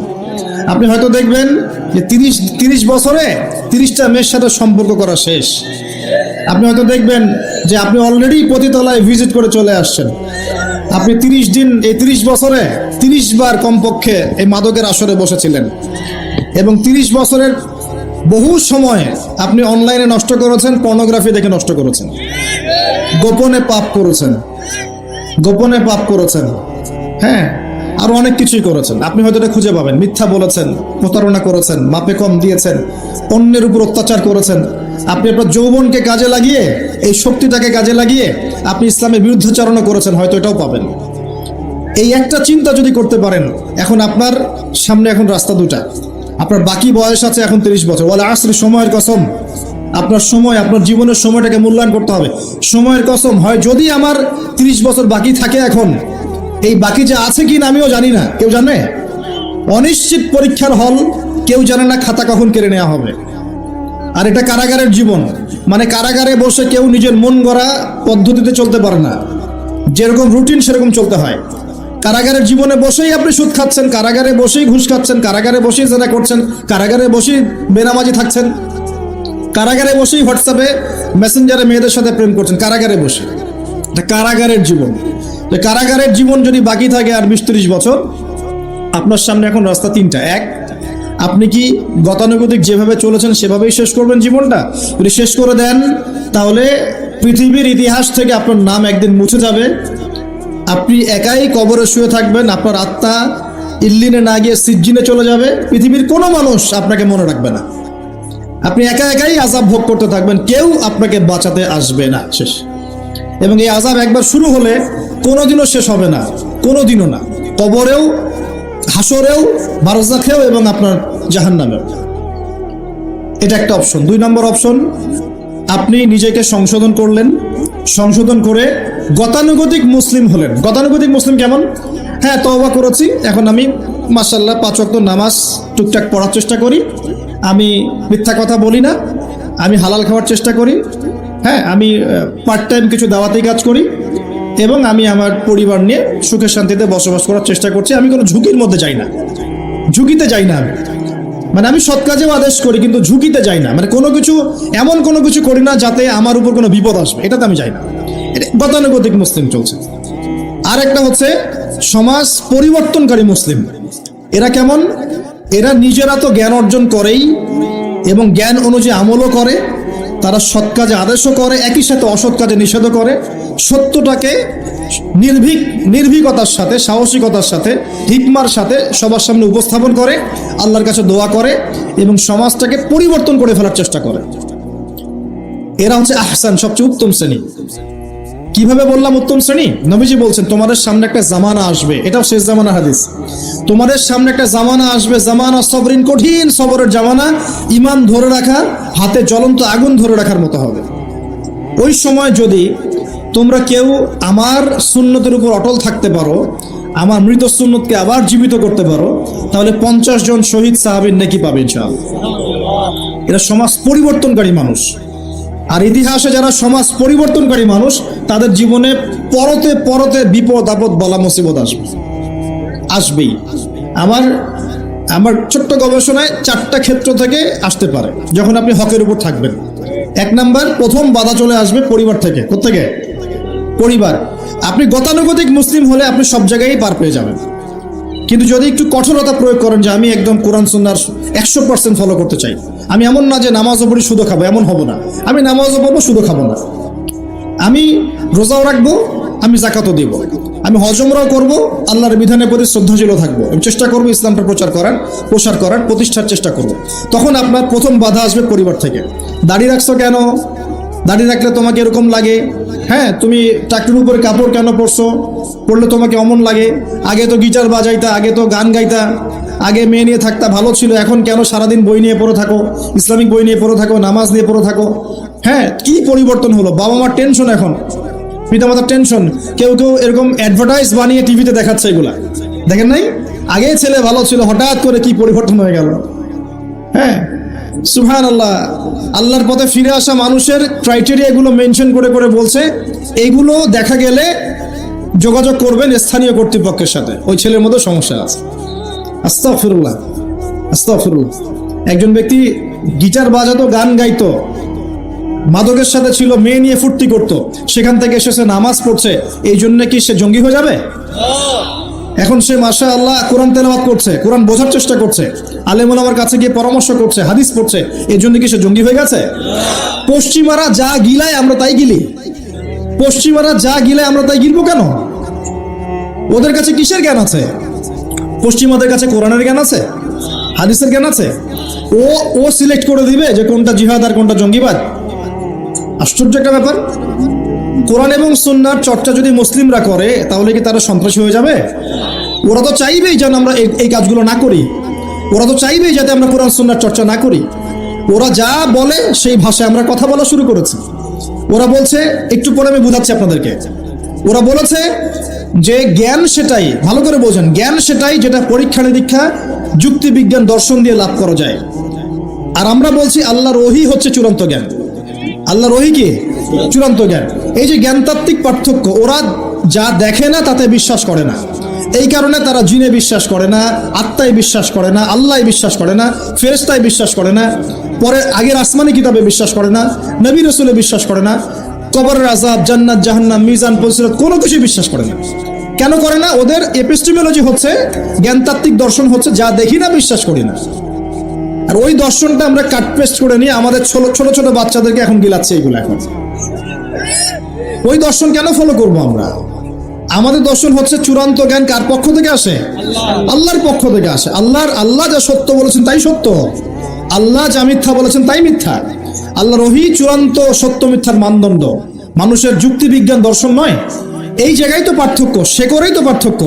আপনি হয়তো দেখবেন যে 30 বছরে 30টা মেয়ের সাথে সম্পর্ক করা শেষ। আপনি হয়তো দেখবেন যে আপনি অলরেডি পতিতলায় ভিজিট করে চলে আসছেন। আপনি 30 দিন, এই 30 বছরে 30 বার কমপক্ষে এই মাদকের আসরে বসেছিলেন, এবং 30 বছরের বহু সময় আপনি অনলাইনে নষ্ট করেছেন, পর্নোগ্রাফি দেখে নষ্ট করেছেন, গোপনে পাপ করেছেন, হ্যাঁ, আরো অনেক কিছুই করেছেন। আপনি হয়তো এটা খুঁজে পাবেন। মিথ্যা বলেছেন, প্রতারণা করেছেন, মাপে কম দিয়েছেন, অন্যের উপর অত্যাচার করেছেন। আপনি আপনার যৌবনকে কাজে লাগিয়ে, এই শক্তিটাকে কাজে লাগিয়ে আপনি ইসলামের বিরুদ্ধাচরণ করেছেন, হয়তো এটাও পাবেন। এই একটা চিন্তা যদি করতে পারেন, এখন আপনার সামনে এখন রাস্তা দুটা। আপনার বাকি বয়স আছে এখন 30 বছর। ওয়াল আসরি, সময়ের কসম, আপনার সময়, আপনার জীবনের সময়টাকে মূল্যায়ন করতে হবে। সময়ের কসম, হয় যদি আমার 30 বছর বাকি থাকে, এখন এই বাকি যে আছে কিনা আমিও জানি না, কেউ জানে? অনিশ্চিত পরীক্ষার হল, কেউ জানে না খাতা কখন কেড়ে নেওয়া হবে। আর এটা কারাগারের জীবন, মানে কারাগারে বসে কেউ নিজের মন গড়া পদ্ধতিতে চলতে পারে না, যেরকম রুটিন সেরকম চলতে হয়। কারাগারের জীবনে বসেই আপনি সুদ খাচ্ছেন, কারাগারে বসেই ঘুষ খাচ্ছেন, কারাগারে বসেই জেনা করছেন, কারাগারে বসেই বেনামাজি থাকছেন, কারাগারে বসেই হোয়াটসঅ্যাপে মেসেঞ্জারে মেয়েদের সাথে প্রেম করছেন, কারাগারে বসে। এটা কারাগারের জীবন। কারাগারের জীবন যদি বাকি থাকে আর 20-30 বছর, আপনার সামনে এখন রাস্তা 3টা। 1, আপনি কি গতানুগতিক যেভাবে চলেছেন সেভাবেই শেষ করবেন জীবনটা? যদি শেষ করে দেন, তাহলে পৃথিবীর ইতিহাস থেকে আপনার নাম একদিন মুছে যাবে। আপনি একাই কবরে শুয়ে থাকবেন, আপনার আত্মা ইল্লিনে না গিয়ে সিজ্জিনে চলে যাবে, পৃথিবীর কোনো মানুষ আপনাকে মনে রাখবে না, আপনি একা একাই আযাব ভোগ করতে থাকবেন, কেউ আপনাকে বাঁচাতে আসবে না, শেষ। এবং এই আযাব একবার শুরু হলে কোনোদিনও শেষ হবে না, কোনোদিনও না, কবরেও, হাসরেও, বারজাখেও এবং আপনার জাহান্নামেও। এটা একটা অপশন। 2 নম্বর অপশন, আপনি নিজেকে সংশোধন করলেন, সংশোধন করে গতানুগতিক মুসলিম হলেন। গতানুগতিক মুসলিম কেমন? হ্যাঁ, তওবা করেছি, এখন আমি মাশাআল্লাহ 5 ওয়াক্ত নামাজ টুকটাক পড়ার চেষ্টা করি, আমি মিথ্যা কথা বলি না, আমি হালাল খাওয়ার চেষ্টা করি, হ্যাঁ, আমি পার্ট টাইম কিছু দাওয়াতি কাজ করি, এবং আমি আমার পরিবার নিয়ে সুখে শান্তিতে বসবাস করার চেষ্টা করছি। আমি কোনো ঝুঁকির মধ্যে যাই না, ঝুঁকিতে যাই না আমি, মানে আমি সৎ কাজেও আদেশ করি কিন্তু ঝুঁকিতে যাই না, মানে কোনো কিছু, এমন কোনো কিছু করি না যাতে আমার উপর কোনো বিপদ আসবে, এটাতে আমি যাই না। এটা গতানুগতিক মুসলিম চলছে। আর একটা হচ্ছে সমাজ পরিবর্তনকারী মুসলিম। এরা কেমন? এরা নিজেরা তো জ্ঞান অর্জন করেই এবং জ্ঞান অনুযায়ী আমলও করে, তারা সৎ কাজে আদেশও করে, একই সাথে অসৎ কাজে নিষেধও করে, সত্যটাকে নির্ভীকতার সাথে, সাহসিকতার সাথে, হিকমার সাথে সবার সামনে উপস্থাপন করে, আল্লাহর কাছে দোয়া করে এবং সমাজটাকে পরিবর্তন করে ফেলার চেষ্টা করে। এরা হচ্ছে আহসান, সবচেয়ে উত্তম শ্রেণী। কিভাবে বললাম উত্তম শ্রেণী? নবীজি বলছেন তোমাদের সামনে একটা জামানা আসবে, এটাও শেষ জামানা হাদিস, তোমাদের সামনে একটা জামানা আসবে, জামানা সবরিন, কঠিন সবরের জামানা, ঈমান ধরে রাখা হাতে জ্বলন্ত আগুন ধরে রাখার মতো হবে। ওই সময় যদি তোমরা কেউ আমার সুন্নতের উপর অটল থাকতে পারো, আমার মৃত সুন্নতকে আবার জীবিত করতে পারো, তাহলে 50 জন শহীদ সাহাবীর নেকি পাবে ইনশাআল্লাহ। এরা সমাজ পরিবর্তনকারী মানুষ। আর ইতিহাসে যারা সমাজ পরিবর্তনকারী মানুষ, তাদের জীবনে পরতে পরতে বিপদ আপদ বলা মুসিবত আসবেই। আমার ছোট্ট গবেষণায় 4টা ক্ষেত্র থেকে আসতে পারে যখন আপনি হকের উপর থাকবেন। 1 নাম্বার, প্রথম বাধা চলে আসবে পরিবার থেকে। কোত্থেকে? পরিবার। আপনি গতানুগতিক মুসলিম হলে আপনি সব জায়গায় পার পেয়ে যাবেন, কিন্তু যদি একটু কঠোরতা প্রয়োগ করেন যে আমি একদম কোরআন সুন্নাহর 100% ফলো করতে চাই, আমি এমন না যে নামাজও পড়ি শুধু খাবো, এমন হব না, আমি নামাজও পড়বো শুধু খাবো না, আমি রোজাও রাখবো, আমি যাকাতও দিব, আমি হজ উমরাও করবো, আল্লাহর বিধানের প্রতি শ্রদ্ধাশীল থাকবো, আমি চেষ্টা করবো ইসলামটা প্রচার করার প্রতিষ্ঠার চেষ্টা করবো, তখন আপনার প্রথম বাধা আসবে পরিবার থেকে। দাড়ি রাখছো কেন? দাড়ি রাখলে তোমাকে এরকম লাগে, হ্যাঁ, তুমি টাকটির উপরে কাপড় কেন পরলে তোমাকে অমন লাগে, আগে তো গিটার বাজাইতা, আগে তো গান গাইতা, আগে মেয়ে নিয়ে থাকতা, ভালো ছিল, এখন কেন সারাদিন বই নিয়ে পড়ে থাকো, ইসলামিক বই নিয়ে পড়ে থাকো, নামাজ নিয়ে পড়ে থাকো, হ্যাঁ, কি পরিবর্তন হলো? বাবা মার টেনশন, এখন পিতামাতার টেনশন, কেউ এরকম অ্যাডভার্টাইজ বানিয়ে টিভিতে দেখাচ্ছে, এগুলা দেখেন নাই? আগে ছেলে ভালো ছিল, হঠাৎ করে কি পরিবর্তন হয়ে গেল, হ্যাঁ, সুবহানাল্লাহ। আল্লাহর পথে ফিরে আসা মানুষের ক্রাইটেরিয়া এগুলো মেনশন করে করে বলছে, এইগুলো দেখা গেলে যোগাযোগ করবেন স্থানীয় কর্তৃপক্ষের সাথে, ওই ছেলের মধ্যে সমস্যা আছে। আস্তাগফিরুল্লাহ, আস্তাগফিরুল্লাহ। একজন ব্যক্তি গিটার বাজাতো, গান গাইতো, মাদকের সাথে ছিল, মেয়ে নিয়ে ফুর্তি করতো, সেখান থেকে এসেছে নামাজ পড়ছে, এই জন্য কি সে জঙ্গি হয়ে যাবে? এখন সে মাশাআল্লাহ কোরআন তেলাওয়াত করছে, কোরআন বোঝার চেষ্টা করছে, আলেম ওলামার কাছে গিয়ে পরামর্শ করছে, হাদিস পড়ছে, এর জন্য কি সে জঙ্গি হয়ে গেছে? পশ্চিমারা যা গিলায় আমরা তাই গিলি, পশ্চিমারা যা গিলায় আমরা তাই গিলবো কেন? ওদের কাছে কিসের জ্ঞান আছে? পশ্চিমাদের কাছে কোরআনের জ্ঞান আছে, হাদিসের জ্ঞান আছে। ও সিলেক্ট করে দিবে যে কোনটা জিহাদ আর কোনটা জঙ্গিবাদ। আশ্চর্য একটা ব্যাপার। কোরআন এবং সুন্নাহর চর্চা যদি মুসলিমরা করে, তাহলে কি তারা সন্ত্রাসী হয়ে যাবে? ওরা তো চাইবেই যেন আমরা এই কাজগুলো না করি, ওরা তো চাইবেই যাতে আমরা কোরআন সুন্নাহর চর্চা না করি। ওরা যা বলে সেই ভাষায় আমরা কথা বলা শুরু করেছি। ওরা বলছে, একটু পরে আমি বুঝাচ্ছি আপনাদেরকে, ওরা বলেছে যে জ্ঞান সেটাই, ভালো করে বোঝেন, জ্ঞান সেটাই যেটা পরীক্ষা নিরীক্ষা, যুক্তি বিজ্ঞান, দর্শন দিয়ে লাভ করা যায়। আর আমরা বলছি আল্লাহর ওহী হচ্ছে চূড়ান্ত জ্ঞান। আল্লাহর ওহী কি? চূড়ান্ত জ্ঞান। এই যে জ্ঞানতাত্ত্বিক পার্থক্য, ওরা যা দেখে না তাতে বিশ্বাস করে না, এই কারণে তারা জিনে বিশ্বাস করে না, আত্মায় বিশ্বাস করে না, আল্লাহ বিশ্বাস করে না, ফেরেশতায় বিশ্বাস করে না, পরে আগের আসমানি কিতাবে বিশ্বাস করে না, নবী রাসূলে বিশ্বাস করে না, কবরের আযাব, জান্নাত জাহান্নাম, মিজান, ফজিলত কোনো কিছু বিশ্বাস করে না। কেন করে না? ওদের এপিস্টেমোলজি হচ্ছে, জ্ঞানতাত্ত্বিক দর্শন হচ্ছে যা দেখি না বিশ্বাস করি না। আর ওই দর্শনটা আমরা কাট পেস্ট করে নিয়ে আমাদের ছোট ছোট বাচ্চাদেরকে এখন গিলাচ্ছে এগুলো। এখন ওই দর্শন কেন ফলো করবো আমরা? আমাদের দর্শন হচ্ছে চূড়ান্ত জ্ঞান কার পক্ষ থেকে আসে? আল্লাহর পক্ষ থেকে আসে। আল্লাহ যা সত্য বলেছেন তাই সত্য, আল্লাহ যা মিথ্যা বলেছেন তাই মিথ্যা। আল্লাহর ওহী চূড়ান্ত সত্য মিথ্যার মানদণ্ড, মানুষের যুক্তি বিজ্ঞান দর্শন নয়। এই জায়গায় তো পার্থক্য, সে করেই তো পার্থক্য।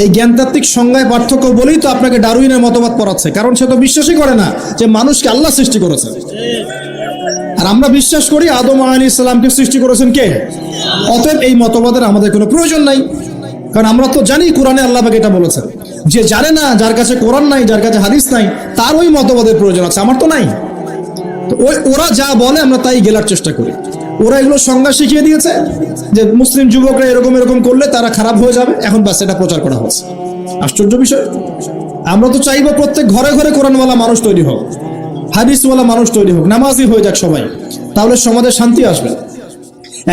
এই জ্ঞানতাত্ত্বিক সংজ্ঞায় পার্থক্য বলেই তো আপনাকে ডারউইনের মতবাদ পড়াচ্ছে, কারণ সে তো বিশ্বাসই করে না যে মানুষকে আল্লাহ সৃষ্টি করেছে। আর আমরা বিশ্বাস করি আদম আলাইহিস সালামকে সৃষ্টি করেছেন কে? অতএব এই মতবাদের আমাদের কোনো প্রয়োজন নাই, কারণ আমরা তো জানি কোরআনে আল্লাহ পাক এটা বলেছেন। যে জানে না, যার কাছে কোরআন নাই, যার কাছে হাদিস নাই, তার ওই মতবাদের প্রয়োজন আছে, আমার তো নাই। তো ওরা যা বলে আমরা তাই গেলার চেষ্টা করি। ওরা এগুলো সংজ্ঞা শিখিয়ে দিয়েছে যে মুসলিম যুবকরা এরকম এরকম করলে তারা খারাপ হয়ে যাবে, এখন বাস এটা প্রচার করা হচ্ছে। আশ্চর্য বিষয়। আমরা তো চাইবো প্রত্যেক ঘরে ঘরে কোরআনওয়ালা মানুষ তৈরি হোক, হাদিসওয়ালা মানুষ তৈরি হোক, নামাজি হয়ে যাক সবাই, তাহলে সমাজে শান্তি আসবে।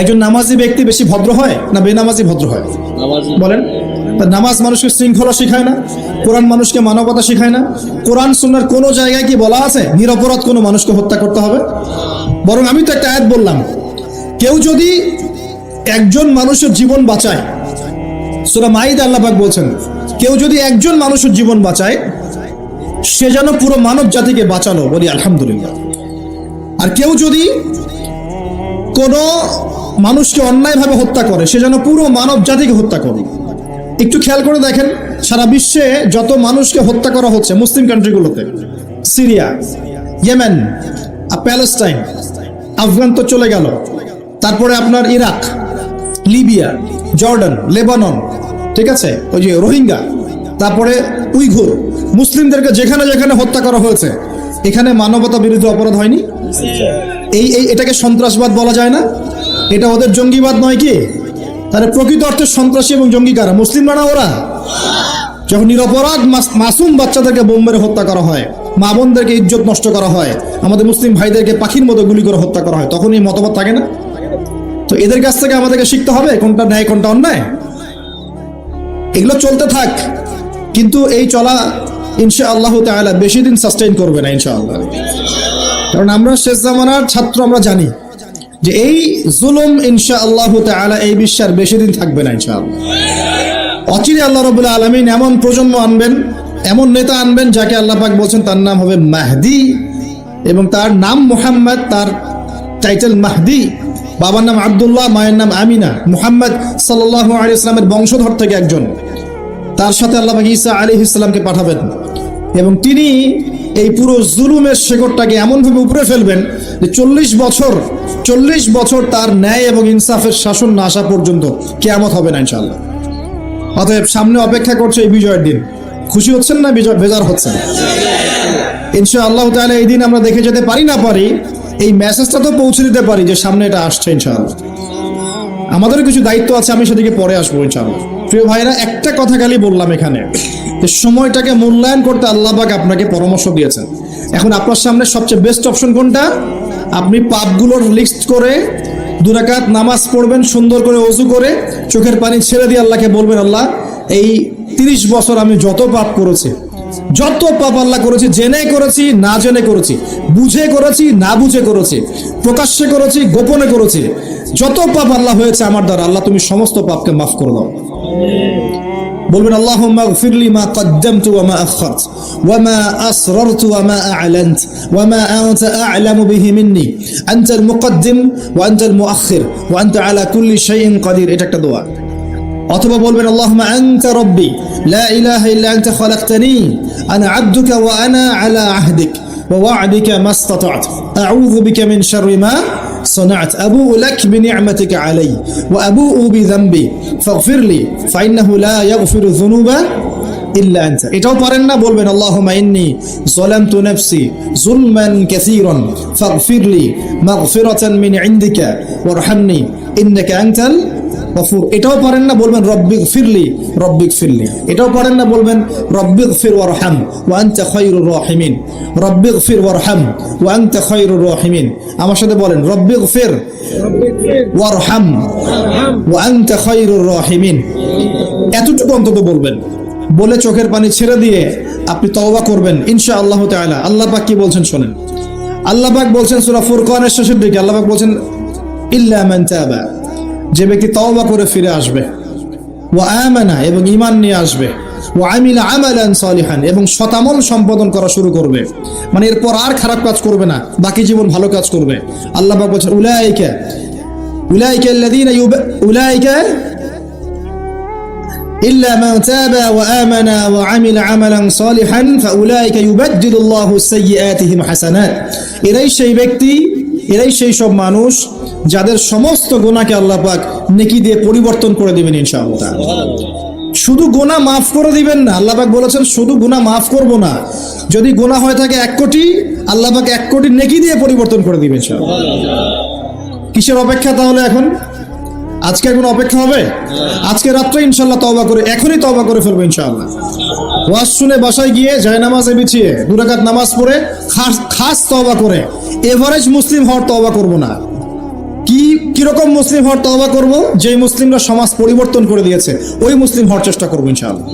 একজন নামাজি ব্যক্তি বেশি ভদ্র হয় না বেনামাজি ভদ্র হয়? বলেন। নামাজ মানুষকে শৃঙ্খলা শিখায় না? কোরআন মানুষকে মানবতা শিখায় না? কোরআন সুন্নাহর কোনো জায়গায় কি বলা আছে নিরপরাধ কোনো মানুষকে হত্যা করতে হবে? বরং আমি তো একটা আয়াত বললাম, কেউ যদি একজন মানুষের জীবন বাঁচায়, সূরা মাইদা আল্লাহ পাক বলছেন, কেউ যদি একজন মানুষের জীবন বাঁচায় সে যেন পুরো মানব জাতিকে বাঁচালো, বলি আলহামদুলিল্লাহ। আর কেউ যদি কোনো মানুষকে অন্যায়ভাবে হত্যা করে সে যেন পুরো মানব জাতিকে হত্যা করে। একটু খেয়াল করে দেখেন, সারা বিশ্বে যত মানুষকে হত্যা করা হচ্ছে মুসলিম কান্ট্রিগুলোতে, সিরিয়া, ইয়েমেন, প্যালেস্টাইন, আফগান তো চলে গেল, তারপরে আপনার ইরাক, লিবিয়া, জর্ডান, লেবানন, ঠিক আছে, ওই যে রোহিঙ্গা, তারপরে উইঘুর, মুসলিমদেরকে যেখানে যেখানে হত্যা করা হয়েছে, এখানে মানবতা বিরোধী অপরাধ হয়নি? এটাকে সন্ত্রাসবাদ বলা যায় না? এটা ওদের জঙ্গিবাদ নয় কি? তাহলে প্রকৃত অর্থে সন্ত্রাসী এবং জঙ্গি কারা? মুসলিমরা না ওরা? যখন নিরপরাধ মাসুম বাচ্চাদেরকে বোম মেরে হত্যা করা হয়, মা বোনদেরকে ইজ্জত নষ্ট করা হয়, আমাদের মুসলিম ভাইদেরকে পাখির মতো গুলি করে হত্যা করা হয়, তখন এই মতবাদ থাকে না? তো এদের কাছ থেকে আমাদেরকে শিখতে হবে কোনটা ন্যায় কোনটা অন্যায়। এগুলো চলতে থাক, কিন্তু এই চলা ইনশাআল্লাহ তাআলা বেশি দিন সাস্টেইন করবে না ইনশাআল্লাহ। কারণ আমরা শেষ জামানার ছাত্র, আমরা জানি যে এই জুলুম ইনশাআল্লাহ তাআলা এই বিশ্বের বেশি দিন থাকবে না ইনশাআল্লাহ। অচিরে আল্লাহ রাব্বুল আলামিন এমন প্রজন্ম আনবেন, এমন নেতা আনবেন যাকে আল্লাহ পাক বলছেন তার নাম হবে মাহদি, এবং তার নাম মুহাম্মদ, তার টাইটেল মাহদি। বাবার নাম আব্দুল্লাহ, মায়ের নাম আমিনা। মুহাম্মদ সাল্লাল্লাহু আলাইহি ওয়াসাল্লামের বংশধর থেকে একজন। তার সাথে আল্লাহ পাক ঈসা আলাইহিস সালামকে পাঠাবেন, এবং তিনি এই পুরো জুলুমের শেকড়টাকে এমনভাবে উপরে ফেলবেন যে 40 বছর তার ন্যায় এবং ইনসাফের শাসন না আসা পর্যন্ত কিয়ামত হবে না ইনশাআল্লাহ। অতএব সামনে অপেক্ষা করছে এই বিজয়ের দিন। খুশি হচ্ছেন না বেজার হচ্ছেন? ইনশাআল্লাহ তাআলা এই দিন আমরা দেখে যেতে পারি না পারি, এই মেসেজটা তো পৌঁছে দিতে পারি যে সামনে এটা আসছে ইনশাআল্লাহ। আমাদেরও কিছু দায়িত্ব আছে, আমি সেদিকে পরে আসবো ইনশাআল্লাহ। প্রিয় ভাইরা, একটা কথা খালি বললাম এখানে, যে সময়টাকে মূল্যায়ন করতে আল্লাহ পাক আপনাকে পরামর্শ দিয়েছেন। এখন আপনার সামনে সবচেয়ে বেস্ট অপশন কোনটা? আপনি পাপগুলোর লিস্ট করে 2 রাকাত নামাজ পড়বেন, সুন্দর করে ওযু করে চোখের পানি ছেড়ে দিয়ে আল্লাহকে বলবেন, আল্লাহ এই 30 বছর আমি যত পাপ করেছি, যত পাপ আল্লাহ করেছি, জেনে করেছি না জেনে করেছি, বুঝে করেছি না বুঝে করেছি, প্রকাশ্যে করেছি গোপনে করেছি, যত পাপ আল্লাহ হয়েছে আমার দ্বারা, আল্লাহ তুমি সমস্ত পাপকে মাফ করে দাও। বলবেন আল্লাহুম্মা গফিরলি মা কদ্দামতু ওয়া মা আখখারতু ওয়া মা আসরারতু ওয়া মা আ'লানতু ওয়া মা আনতা আ'লামু বিহি মিন্নি আনতাল মুকদ্দিম ওয়া আনতাল মুআখির ওয়া আনতা আলা কুল্লি শাইইন কাদির। এটা একটা দোয়া। অথবা বলবেন আল্লাহুম্মা আনতা রাব্বি লা ইলাহা ইল্লা আনতা খালাকতানি আনা আবদুকা ওয়া আনা আলা আহদিক ওয়া ওয়া'দিকা মাস্তাতা'তু আউযু বিকা মিন শাররি মা صنعت أبوء لك بنعمتك علي وأبوء بذنبي فاغفر لي فإنه لا يغفر الذنوب إلا أنت. এটাও পারেন না, বলবেন আল্লাহুম্মা ইন্নী যালামতু নাফসি যুলমান কাসীরান ফাগফির লি মাগফিরাতান মিন ইনদিকা ওয়ারহামনি ইন্নাকা আনতাল গফুর। এটাও পারেন না, বলবেন রব্বিগফিরলি রব্বিগফিরলি। এটাও পারেন না, বলবেন রব্বিগফির ওয়ারহাম ওয়া আনতা খায়রুর রাহিমিন। রব্বিগফির ওয়ারহাম ওয়া আনতা খায়রুর রাহিমিন। আমার সাথে বলেন রব্বিগফির ওয়ারহাম ওয়া আনতা খায়রুর রাহিমিন। এতটুকু অন্তত বলবেন, বলে চোখের পানি ছেড়ে দিয়ে আপনি তওবা করবেন ইনশাআল্লাহ তাআলা। আল্লাহ পাক কি বলছেন শোনেন। আল্লাহ পাক বলছেন সূরা ফুরকানের শেষের দিকে, আল্লাহ পাক বলছেন ইল্লা মান তাবা, যে ব্যক্তি তওবা করে ফিরে আসবে, ওয়া আমানা, এবং ঈমান নিয়ে আসবে, ওয়া আমিলা আমালান সালিহান, এবং সতামল সম্পাদন করা শুরু করবে, মানে এরপর আর খারাপ কাজ করবে না, বাকি জীবন ভালো কাজ করবে। আল্লাহ পাক বলেছেন উলাইকা আল্লাযীনা উলাইকা ইল্লা মান তাবা ওয়া আমানা ওয়া আমিলা আমালান সালিহান ফাউলাইকা ইউবাদদিলুল্লাহু সাইয়্যাতিহিম হাসানাত। এরাই সেই ব্যক্তি, এরাই সেই সব মানুষ যাদের সমস্ত গুনাহকে আল্লাহ পাক নেকি দিয়ে পরিবর্তন করে দিবেন ইনশাআল্লাহ। শুধু গুনাহ মাফ করে দিবেন না, আল্লাহ পাক বলেছেন শুধু গুনাহ মাফ করব না, যদি গুনাহ হয়ে থাকে 1 কোটি, আল্লাহ পাক 1 কোটি নেকি দিয়ে পরিবর্তন করে দিবেন ইনশাআল্লাহ। কিসের অপেক্ষা তাহলে এখন? আজকে কোনো অপেক্ষা হবে? আজকে রাত্রে ইনশাআল্লাহ তওবা করে, এখনই তওবা করে ফেলবো ইনশাআল্লাহ। ওয়াজ শুনে বাসায় গিয়ে জায়নামাজে বিছিয়ে 2 রাকাত নামাজ পড়ে খাস তওবা করে, এভারেজ মুসলিম হওয়ার তওবা করব না। কিরকম মুসলিম হওয়ার তওবা করব? যেই মুসলিমরা সমাজ পরিবর্তন করে দিয়েছে ওই মুসলিম হওয়ার চেষ্টা করবো ইনশাআল্লাহ।